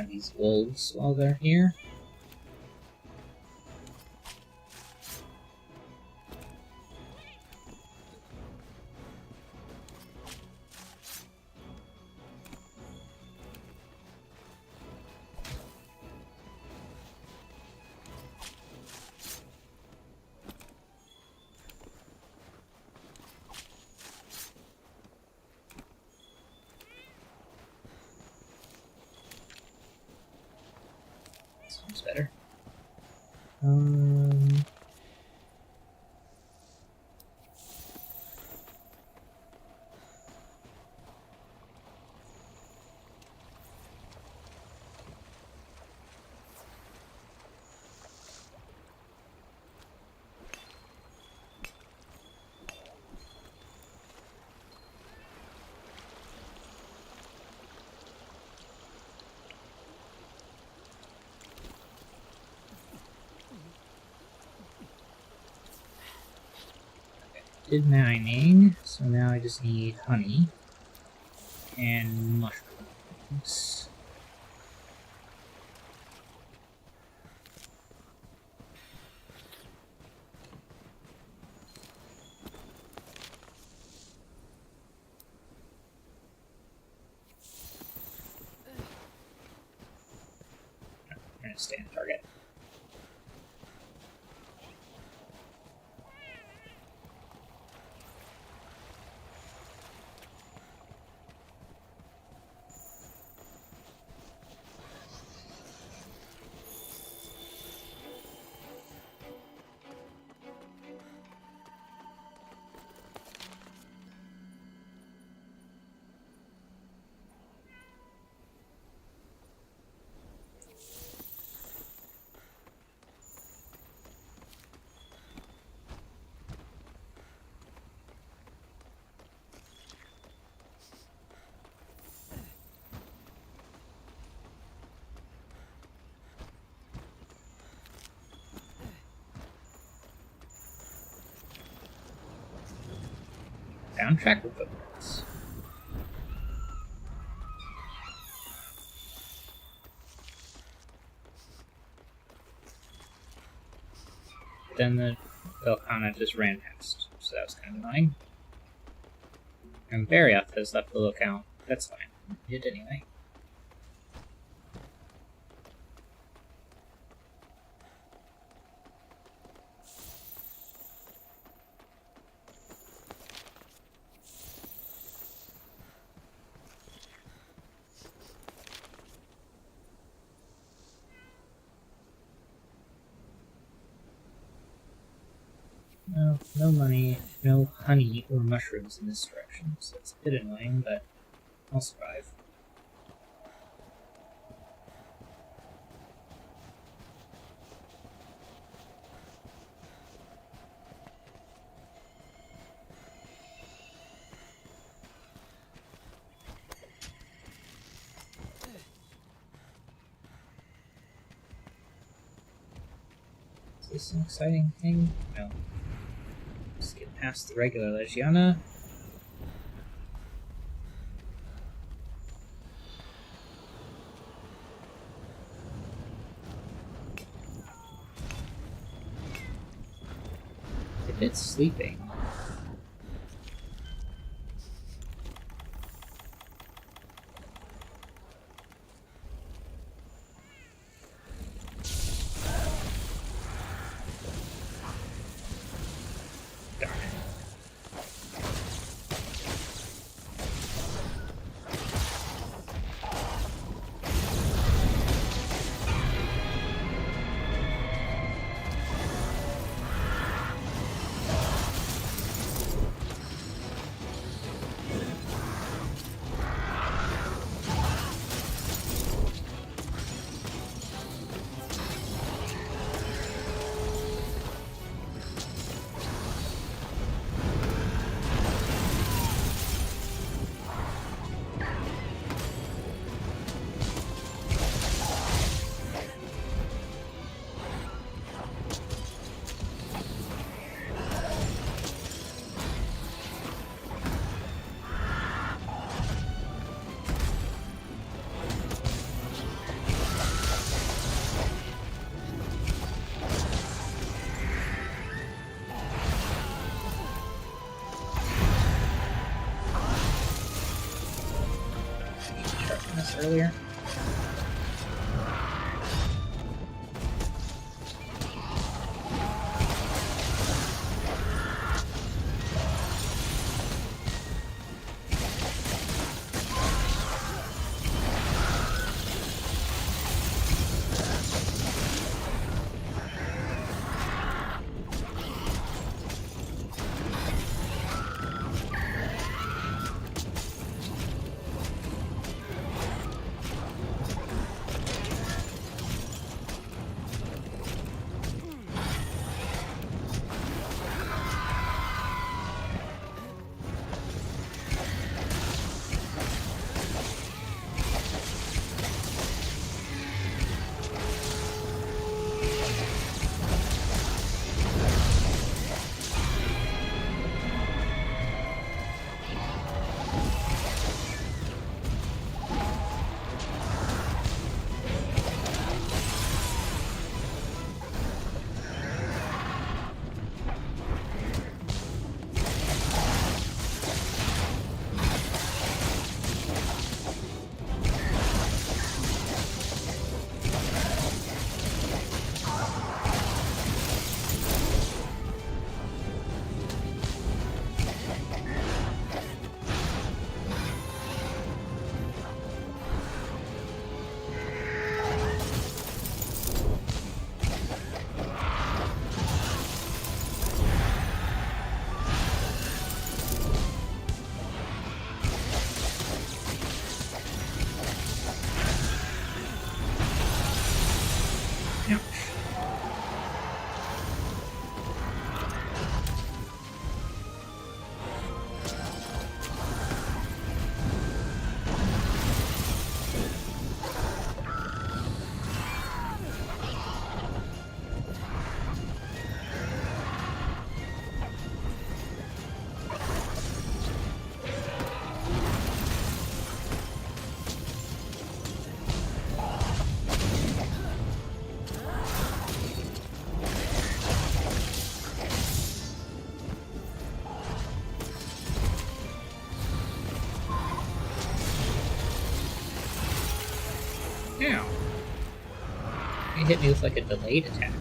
grab these wolves while they're here. Sounds better. Did mining, so now I just need honey and mushrooms. I'm gonna stay on target. Found tracker footprints. Then the Velkhana just ran past, so that was kind of annoying. And Barioth has left the lookout. That's fine. He did anyway. No money, no honey or mushrooms in this direction, so it's a bit annoying, but I'll survive. Is this an exciting thing? No. Just get past the regular Legiana. If it's sleeping. earlier. Ow. It hit me with like a delayed attack.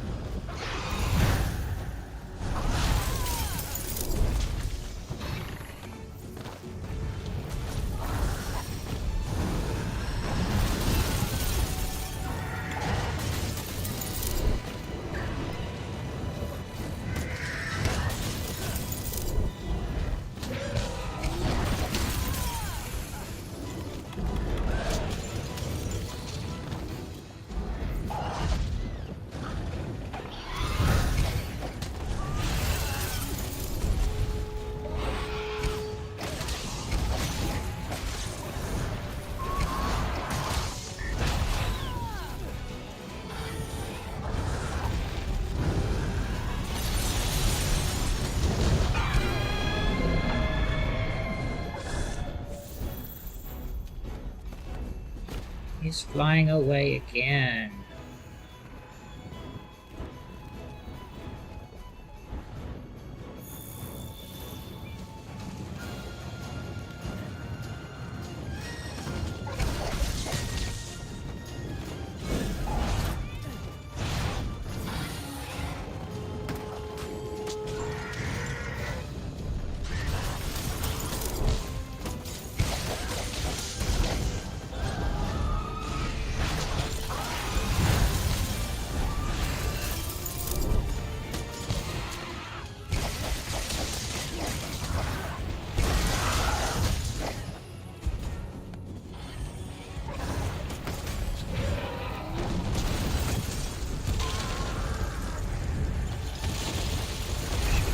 He's flying away again.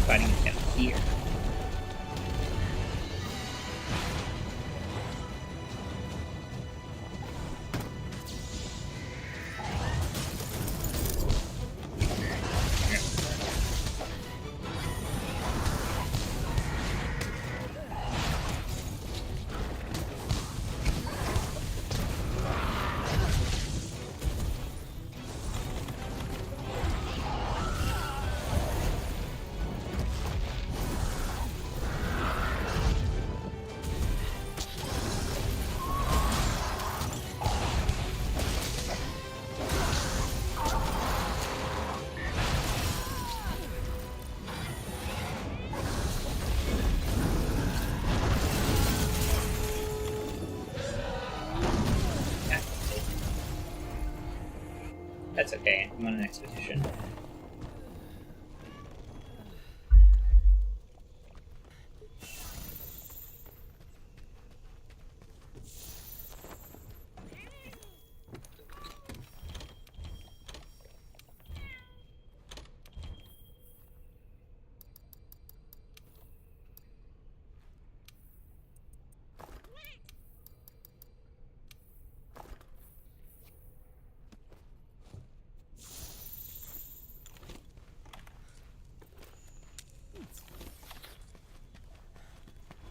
Fighting it down here. That's okay, I'm on an expedition.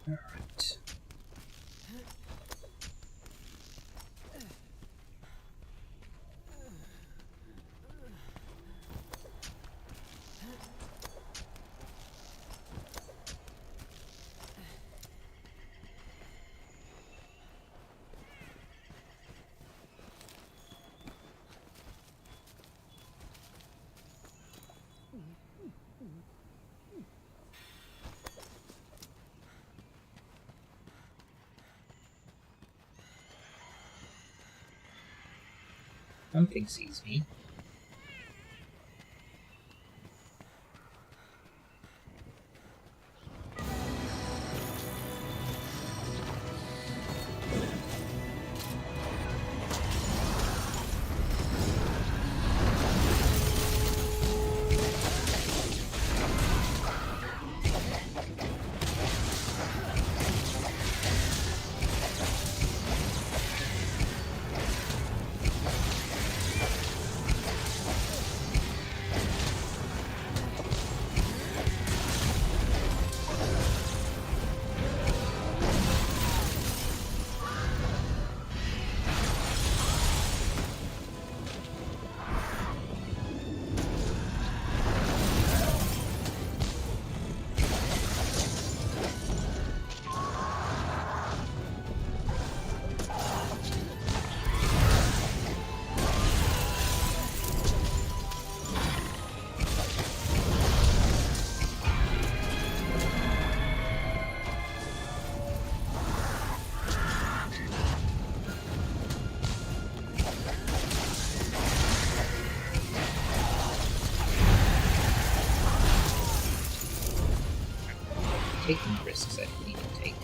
Alright. Something sees me. Taking risks I don't need to take.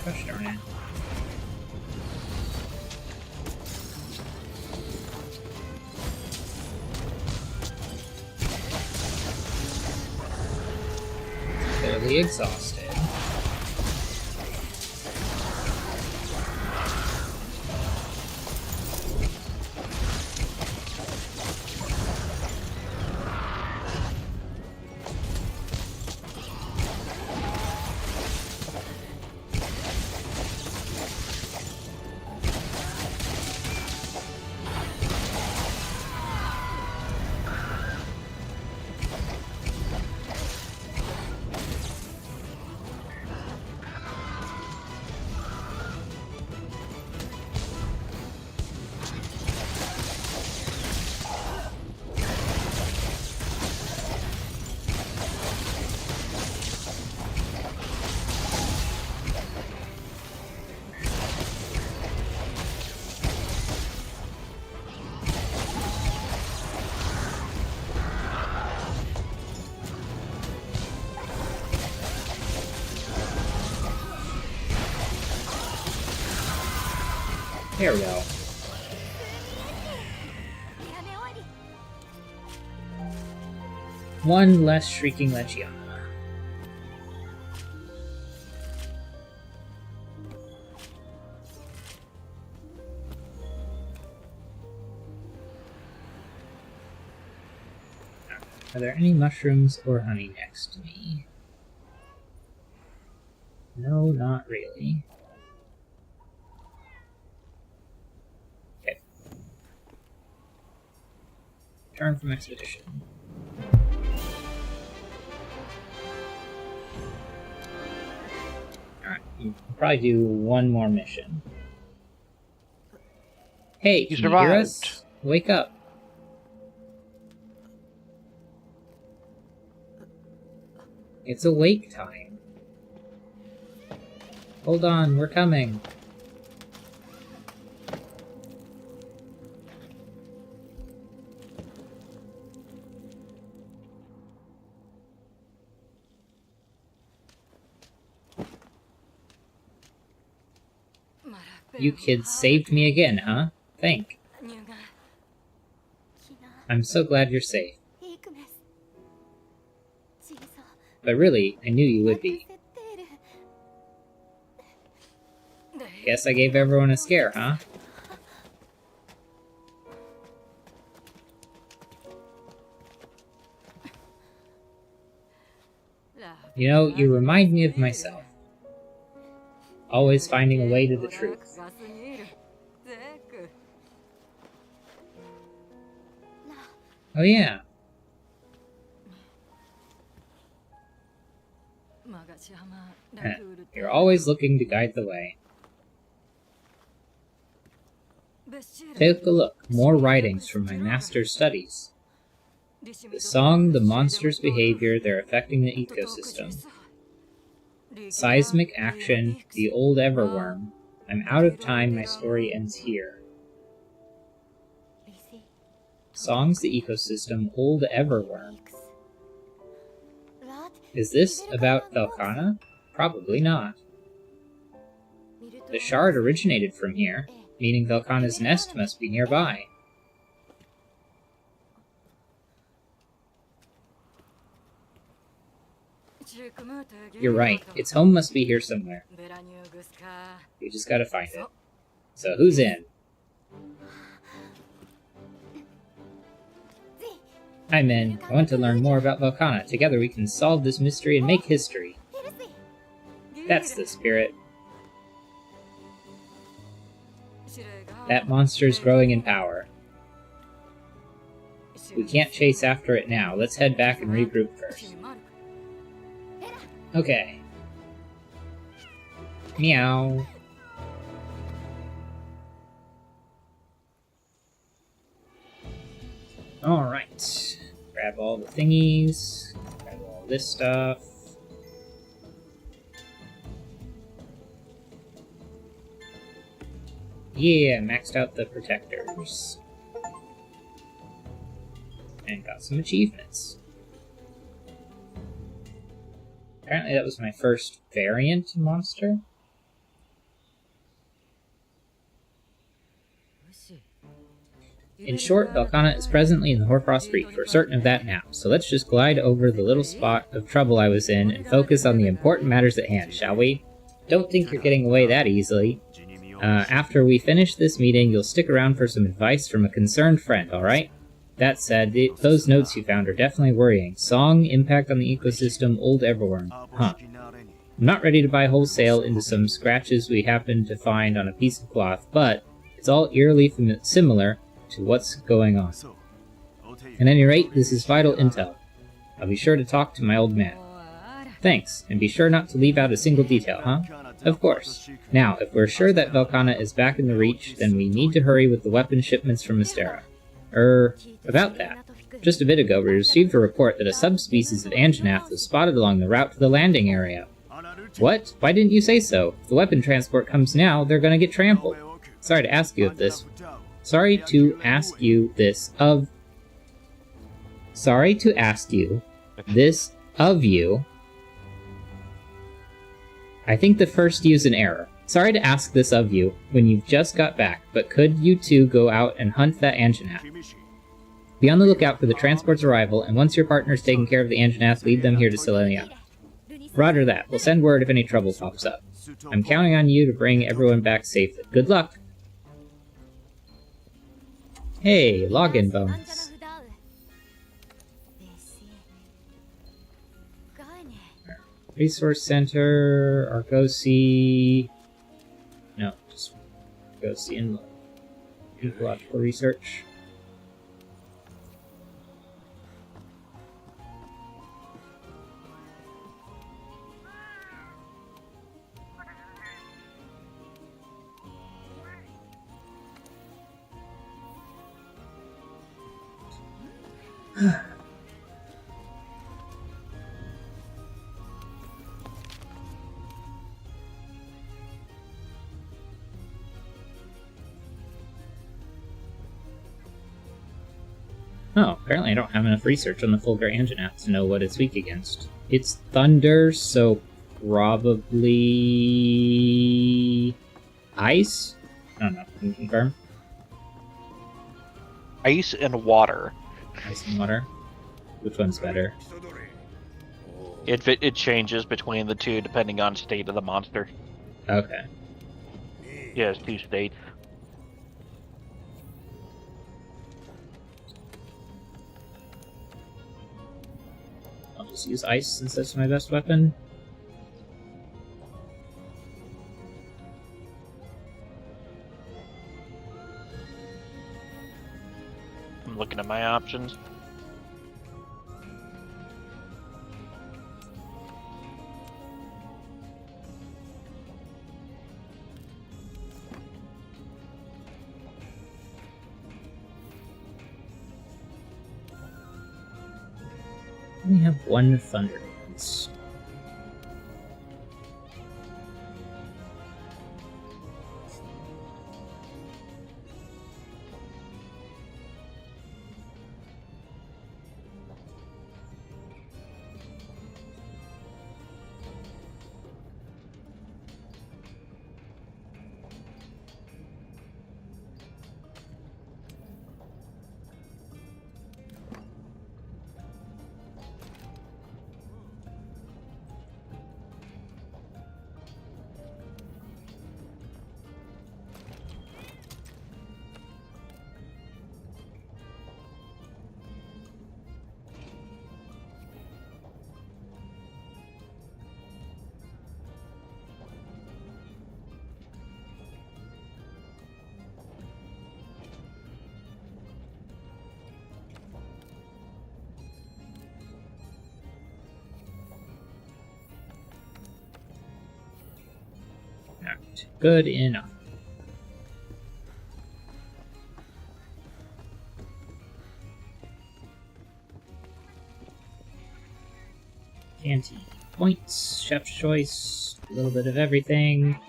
Gosh darn it. Fairly exhausted. There we go.
やめ終わり
One less Shrieking Legiana. Are there any mushrooms or honey next to me? No, not really. Okay. Return from expedition. Alright, we'll probably do one more mission. Hey,
You
can you hear us?
survived.
Wake up. It's awake time. Hold on, we're coming. You kids saved me again, huh? Thank.
入学きな
I'm so glad you're safe.
イークメス小さ
But really, I knew you would be.
セッテール
Guess I gave everyone a scare, huh? You know, you remind me of myself. Always finding a way to the truth. Oh yeah, you're always looking to guide the way. Take a look, more writings from my master's studies. The song, the monster's behavior, they're affecting the ecosystem. Seismic action, the old everworm. I'm out of time, my story ends here. Songs, the ecosystem, old everworm. Is this about Velkhana? Probably not. The shard originated from here, meaning Velkhana's nest must be nearby. You're right, its home must be here somewhere. We just gotta find it. So who's in? I'm in. I want to learn more about Velkhana. Together we can solve this mystery and make history. That's the spirit. That monster's growing in power. We can't chase after it now. Let's head back and regroup first. Okay. Meow. Alright. Grab all the thingies. Grab all this stuff. Yeah, maxed out the protectors. And got some achievements. Apparently that was my first variant monster. In short, Velkhana is presently in the Hoarfrost Reach. We're certain of that now, so let's just glide over the little spot of trouble I was in and focus on the important matters at hand, shall we? Don't think you're getting away that easily. After we finish this meeting, you'll stick around for some advice from a concerned friend, alright? That said, those notes you found are definitely worrying. Song, impact on the ecosystem, old everworm. Huh. I'm not ready to buy wholesale into some scratches we happen to find on a piece of cloth, but it's all eerily similar to what's going on. At any rate, this is vital intel. I'll be sure to talk to my old man. Thanks, and be sure not to leave out a single detail, huh? Of course. Now, if we're sure that Velkhana is back in the Reach, then we need to hurry with the weapon shipments from Mystera. About that. Just a bit ago, we received a report that a subspecies of Anjanath was spotted along the route to the landing area. What? Why didn't you say so? If the weapon transport comes now, they're gonna get trampled. Sorry to ask you this of you. I think the first used an error. Sorry to ask this of you when you've just got back, but could you two go out and hunt that Anjanath? Be on the lookout for the transport's arrival, and once your partner's taken care of the Anjanath, lead them here to Selenia. Roger that. We'll send word if any trouble pops up. I'm counting on you to bring everyone back safely. Good luck! Hey, login bonus. Resource Center, Argosy... No, just Argosy and Ecological Research. Oh, apparently I don't have enough research on the Fulgur Anjanath to know what it's weak against. It's thunder, so probably... ice? I don't know. Can you confirm?
Ice and water.
Ice and water? Which one's better?
It changes between the two depending on state of the monster.
Okay.
Yeah, it's 2 states.
I'll just use ice since that's my best weapon.
I'm looking at my options.
We have one thunder dance. Not good enough. Canteen points, chef's choice, a little bit of everything.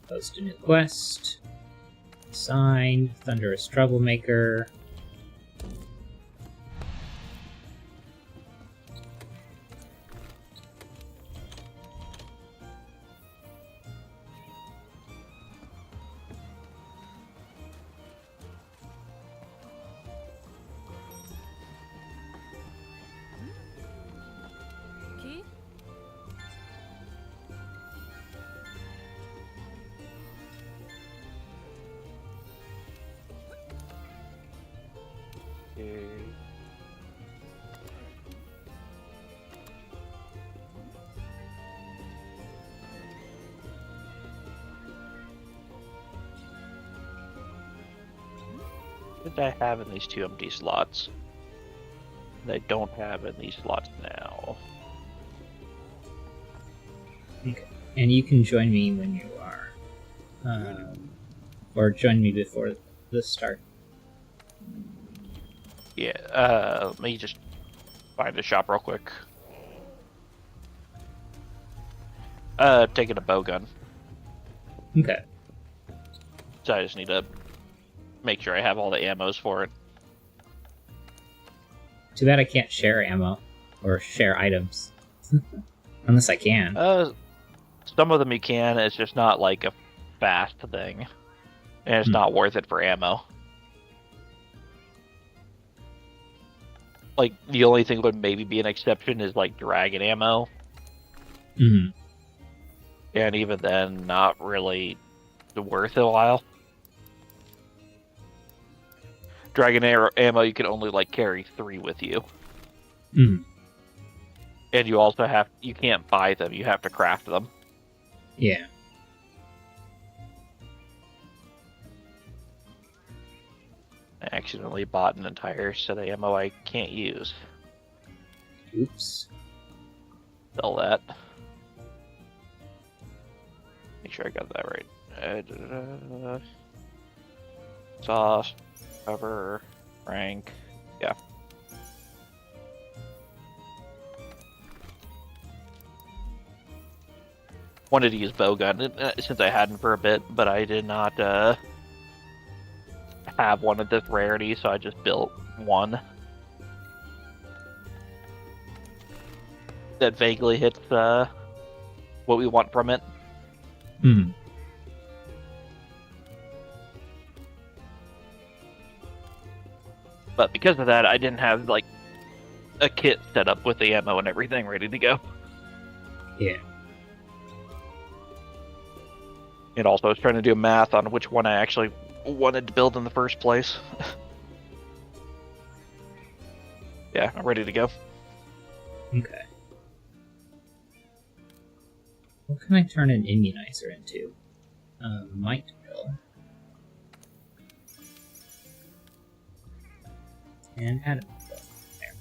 Post a new quest. Sign, Thunderous Troublemaker.
What did I have in these 2 empty slots that I don't have in these slots now?
Okay. And you can join me when you are. Or join me before the start.
Yeah, let me just find a shop real quick. Taking a bow gun.
Okay.
So I just need to make sure I have all the ammos for it.
Too bad I can't share ammo or share items. Unless I can.
Some of them you can, it's just not like a fast thing. And it's not worth it for ammo. Like, the only thing that would maybe be an exception is like dragon ammo.
Mm-hmm.
And even then, not really worth it a while. Dragon ammo, you can only like carry 3 with you.
Mm-hmm.
And you also you can't buy them, you have to craft them.
Yeah.
I accidentally bought an entire set of ammo I can't use.
Oops.
Sell that. Make sure I got that right. Sauce, cover, rank, yeah. Wanted to use bowgun since I hadn't for a bit, but I did not have one of this rarity, so I just built one that vaguely hits what we want from it.
Hmm.
But because of that, I didn't have like a kit set up with the ammo and everything ready to go.
Yeah.
And also, I was trying to do math on which one I actually wanted to build in the first place. Yeah, I'm ready to go.
Okay. What can I turn an immunizer into? Might pill. And adamant pill. There.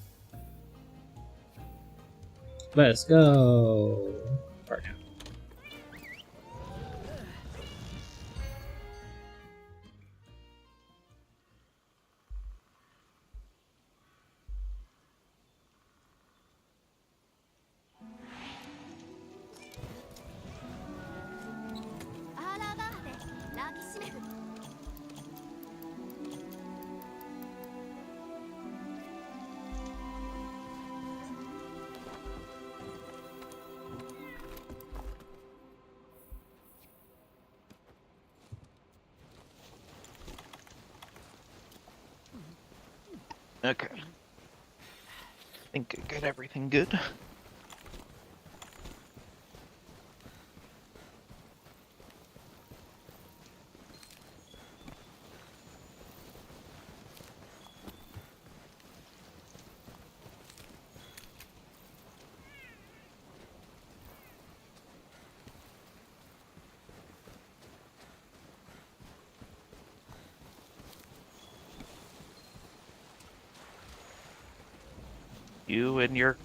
Let's go. For now.
Okay. I think I got everything good. You and your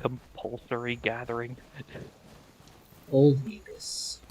compulsory gathering.
Old Vegas.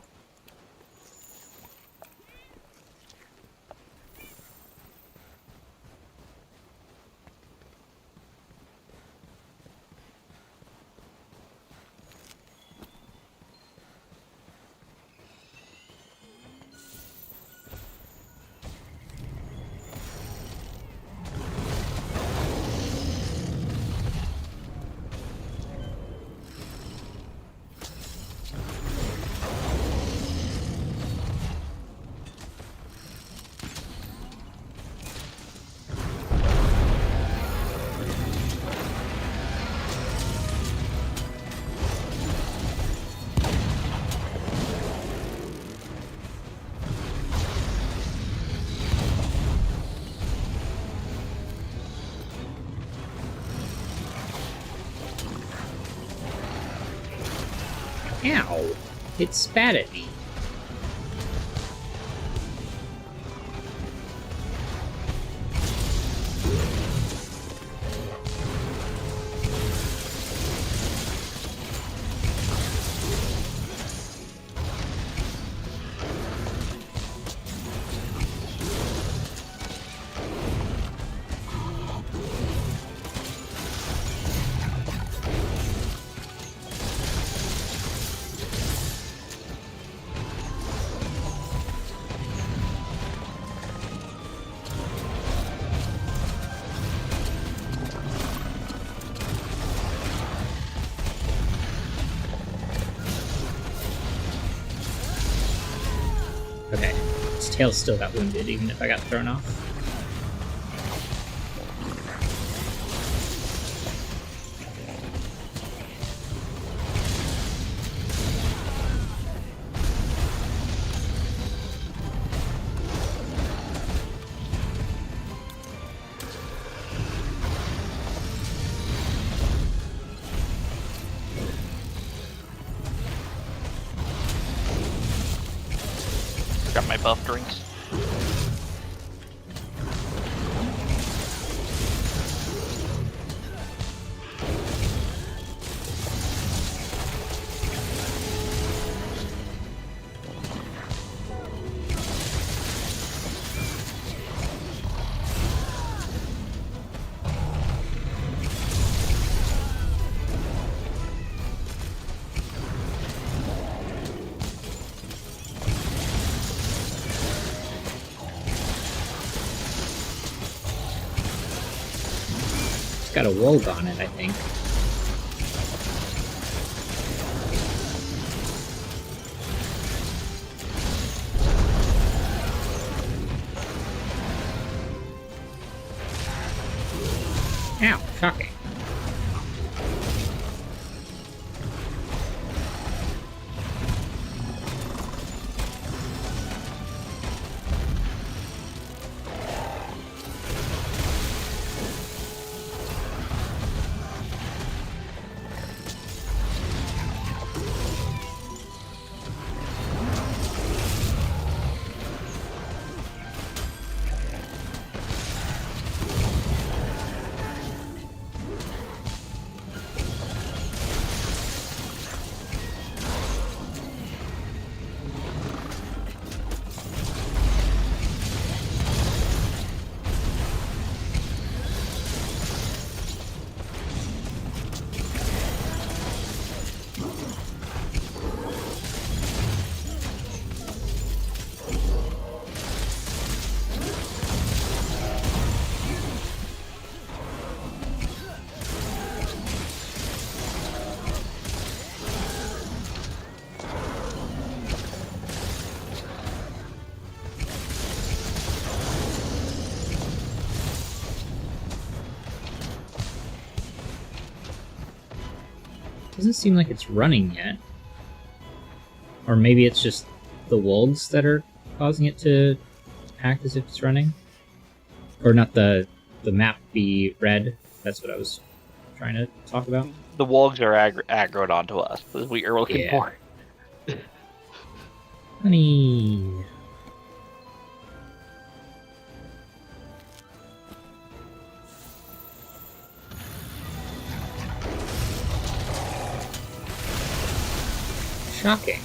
Ow! It spat at me. tail still got wounded, even if I got thrown off.
Got my buff drinks.
It's got a Wolg on it, I think. Ow, shocking. Doesn't seem like it's running yet. Or maybe it's just the wolves that are causing it to act as if it's running. Or not the map be red. That's what I was trying to talk about.
The Wogs are aggroed onto us, as we are looking
Yeah.
for.
Honey. Shocking.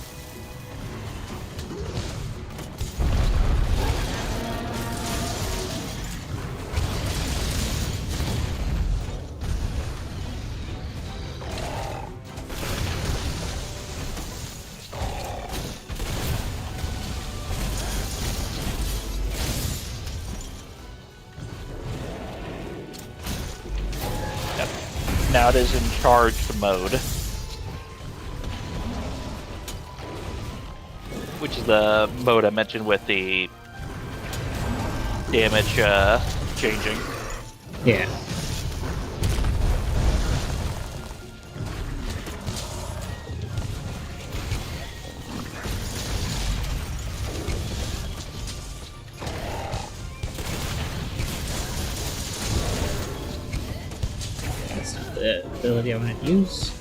Yep. Now it is in charged mode. Which is the mode I mentioned with the damage changing.
Yeah. That's not the ability I want to use.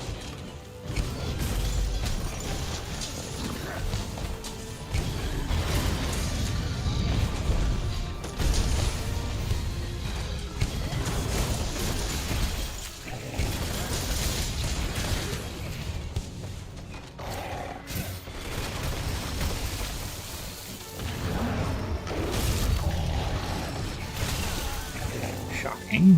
Shocking.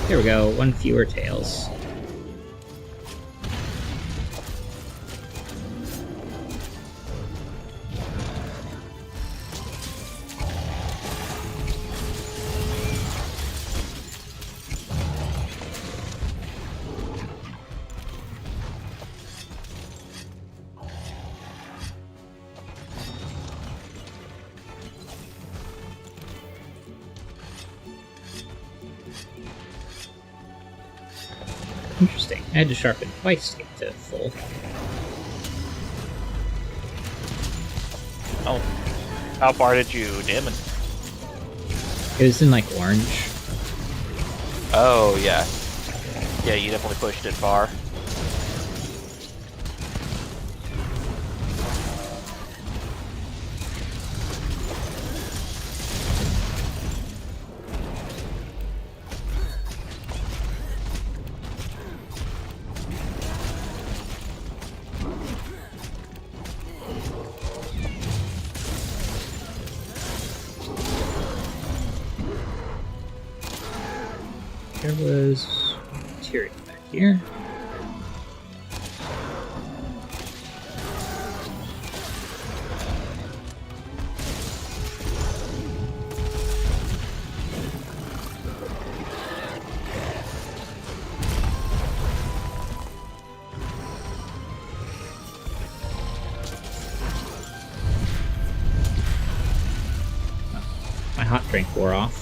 There we go, one fewer tails. Interesting. I had to sharpen twice to get to full.
Oh. How far did you dim it?
It was in like orange.
Oh, yeah. Yeah, you definitely pushed it far.
There was material back here. My hot drink wore off.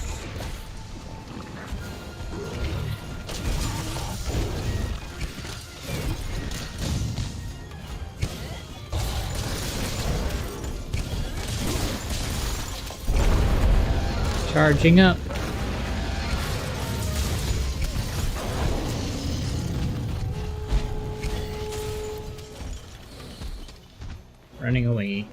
Charging up. Running away.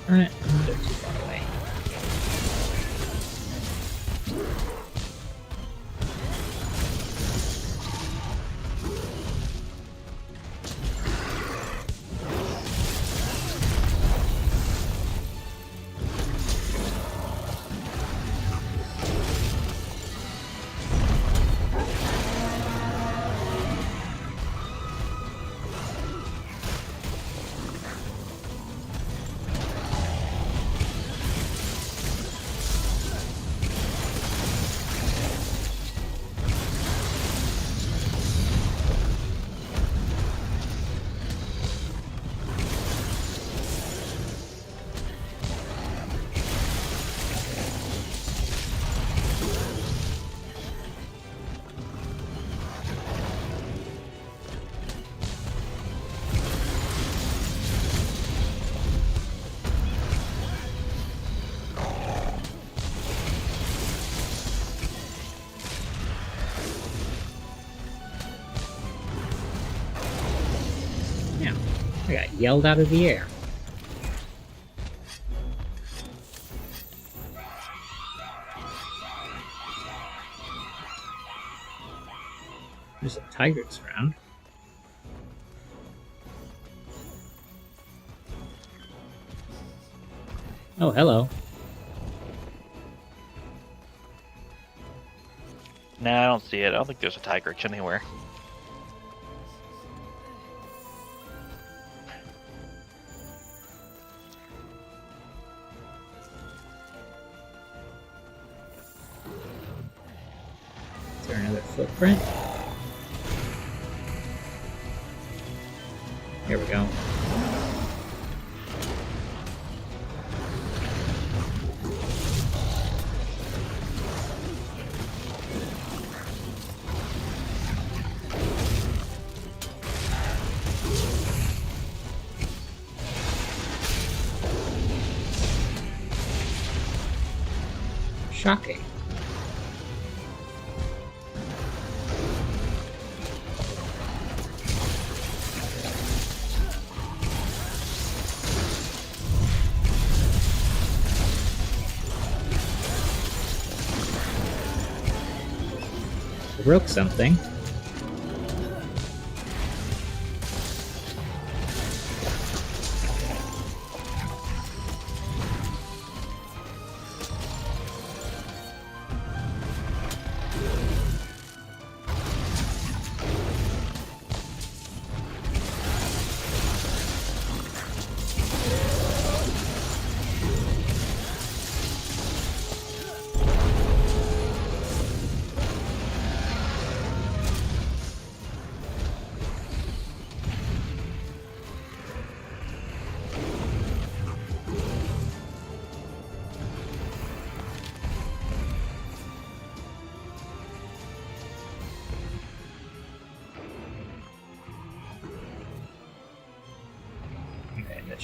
Darn it, they're too far away. yelled out of the air. There's a tiger's around. Oh, hello.
Nah, I don't see it. I don't think there's a Tigrex anywhere.
Is there another footprint? Here we go. Shocking. Broke something.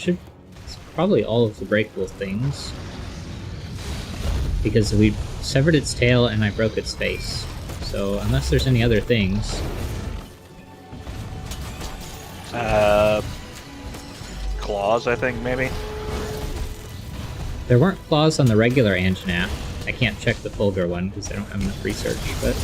It's probably all of the breakable things. Because we severed its tail and I broke its face. So, unless there's any other things.
Claws, I think, maybe?
There weren't claws on the regular Anjanath. I can't check the Fulgur one because I don't have enough research, but...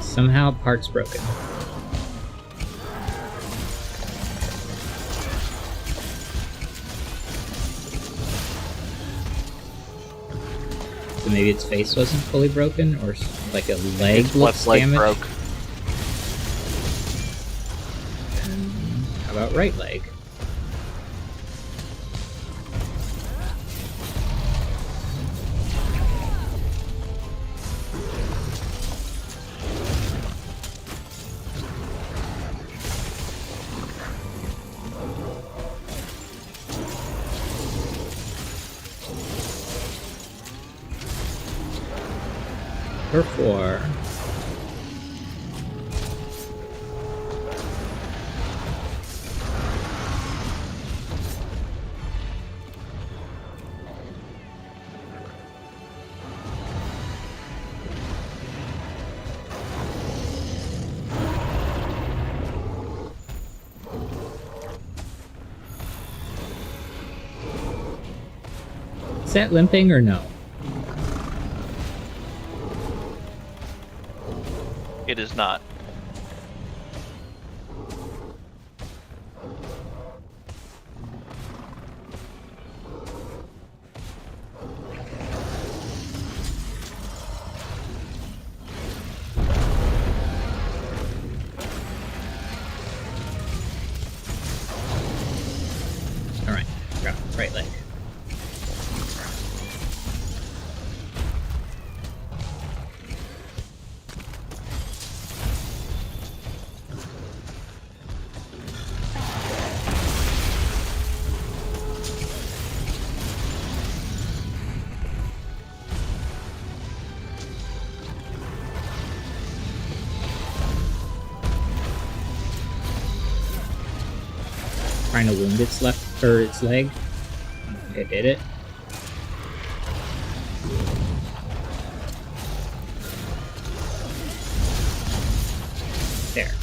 Somehow, part's broken. So maybe its face wasn't fully broken, or like a leg
Its
looks
left leg
damaged?
broke.
And how about right leg? For 4. Is that limping or no?
It is not.
trying to wound its left or its leg. I don't think I did it. There.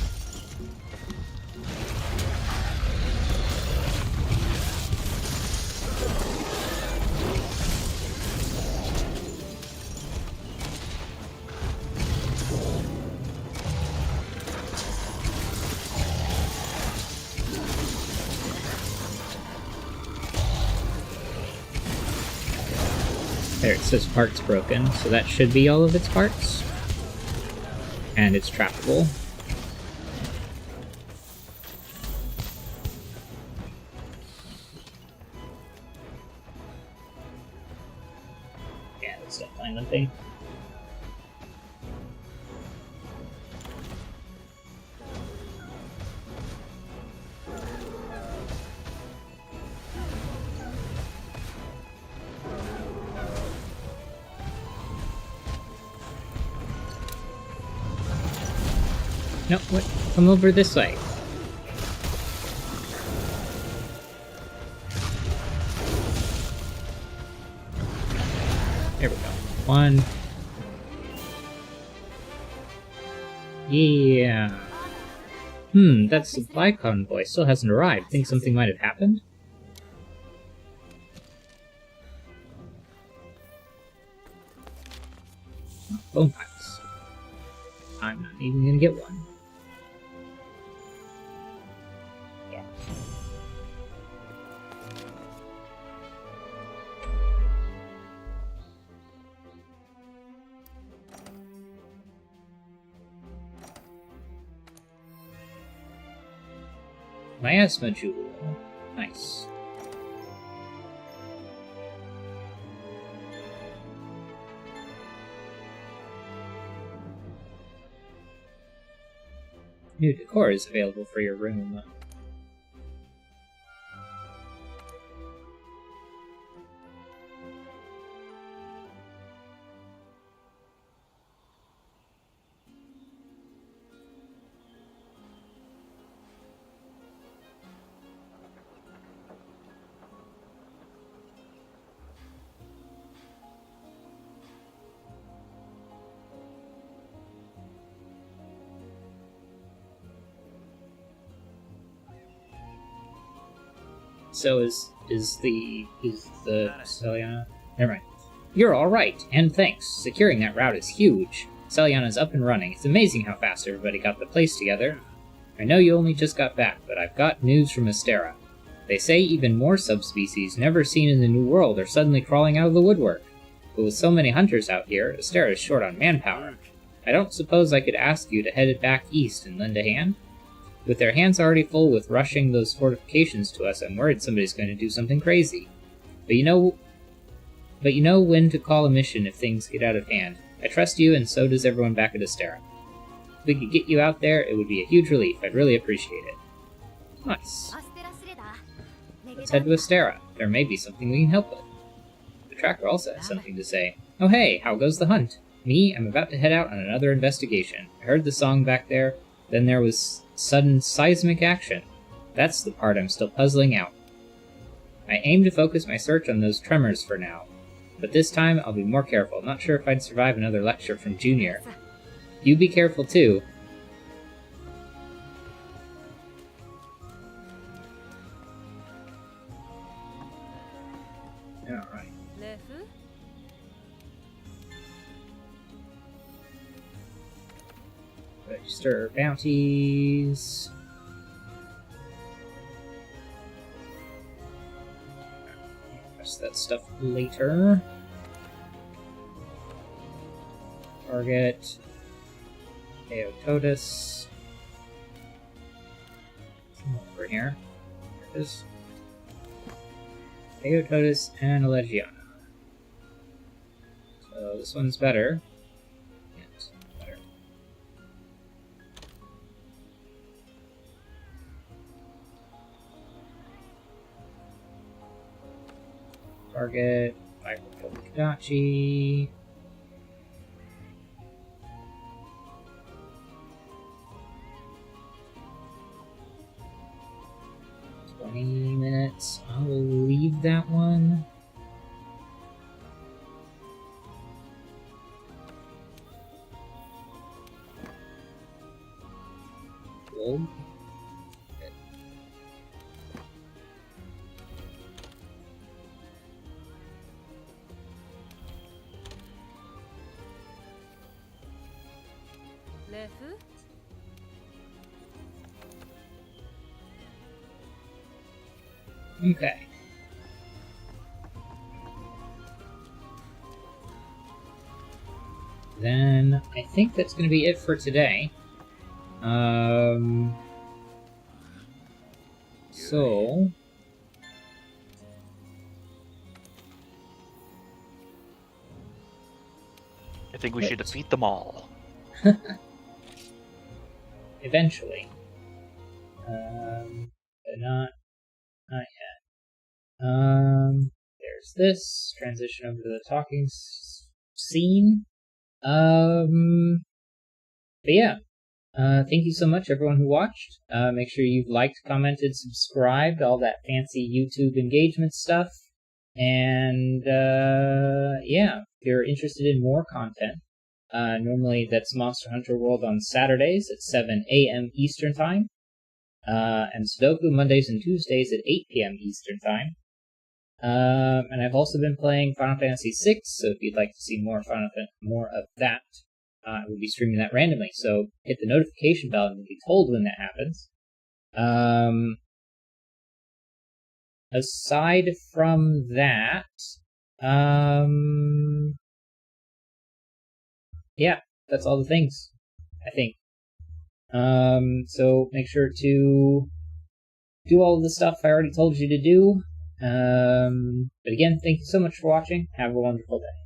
There, it says parts broken, so that should be all of its parts. And it's trappable. Yeah, that's definitely one thing. No, what? Come over this way. There we go. One. Yeah. That supply convoy still hasn't arrived. Think something might have happened? Oh, bone piles. I'm not even gonna get one. Miasma Jewel. Nice. New decor is available for your room. So is the Celiana? Never mind. You're all right, and thanks. Securing that route is huge. Celiana's up and running. It's amazing how fast everybody got the place together. I know you only just got back, but I've got news from Astera. They say even more subspecies never seen in the New World are suddenly crawling out of the woodwork. But with so many hunters out here, Astera is short on manpower. I don't suppose I could ask you to head it back east and lend a hand? With their hands already full with rushing those fortifications to us, I'm worried somebody's going to do something crazy. But you know when to call a mission if things get out of hand. I trust you, and so does everyone back at Astera. If we could get you out there, it would be a huge relief. I'd really appreciate it. Nice. Let's head to Astera. There may be something we can help with. The tracker also has something to say. Oh hey, how goes the hunt? Me, I'm about to head out on another investigation. I heard the song back there, then there was sudden seismic action. That's the part I'm still puzzling out. I aim to focus my search on those tremors for now, but this time I'll be more careful. Not sure if I'd survive another lecture from Junior. You be careful too. Alright. Register bounties. Press that stuff later. Target. Eototus. Over here. There it is. Eototus and Legiana. So this one's better. Yes, better. Target. Kadachi. 20 minutes. I will leave that one. Cool.
Lefu?
Okay. Then I think that's going to be it for today. So
I think we should defeat them all.
eventually, but not yet. There's this transition over to the talking scene. But yeah. Thank you so much, everyone who watched. Make sure you've liked, commented, subscribed, all that fancy YouTube engagement stuff. And, yeah, if you're interested in more content, normally that's Monster Hunter World on Saturdays at 7 a.m. Eastern Time, and Sudoku Mondays and Tuesdays at 8 p.m. Eastern Time. And I've also been playing Final Fantasy VI, so if you'd like to see more of that, I will be streaming that randomly, so hit the notification bell and you'll be told when that happens. Aside from that, yeah, that's all the things, I think. So make sure to do all of the stuff I already told you to do. But again, thank you so much for watching. Have a wonderful day.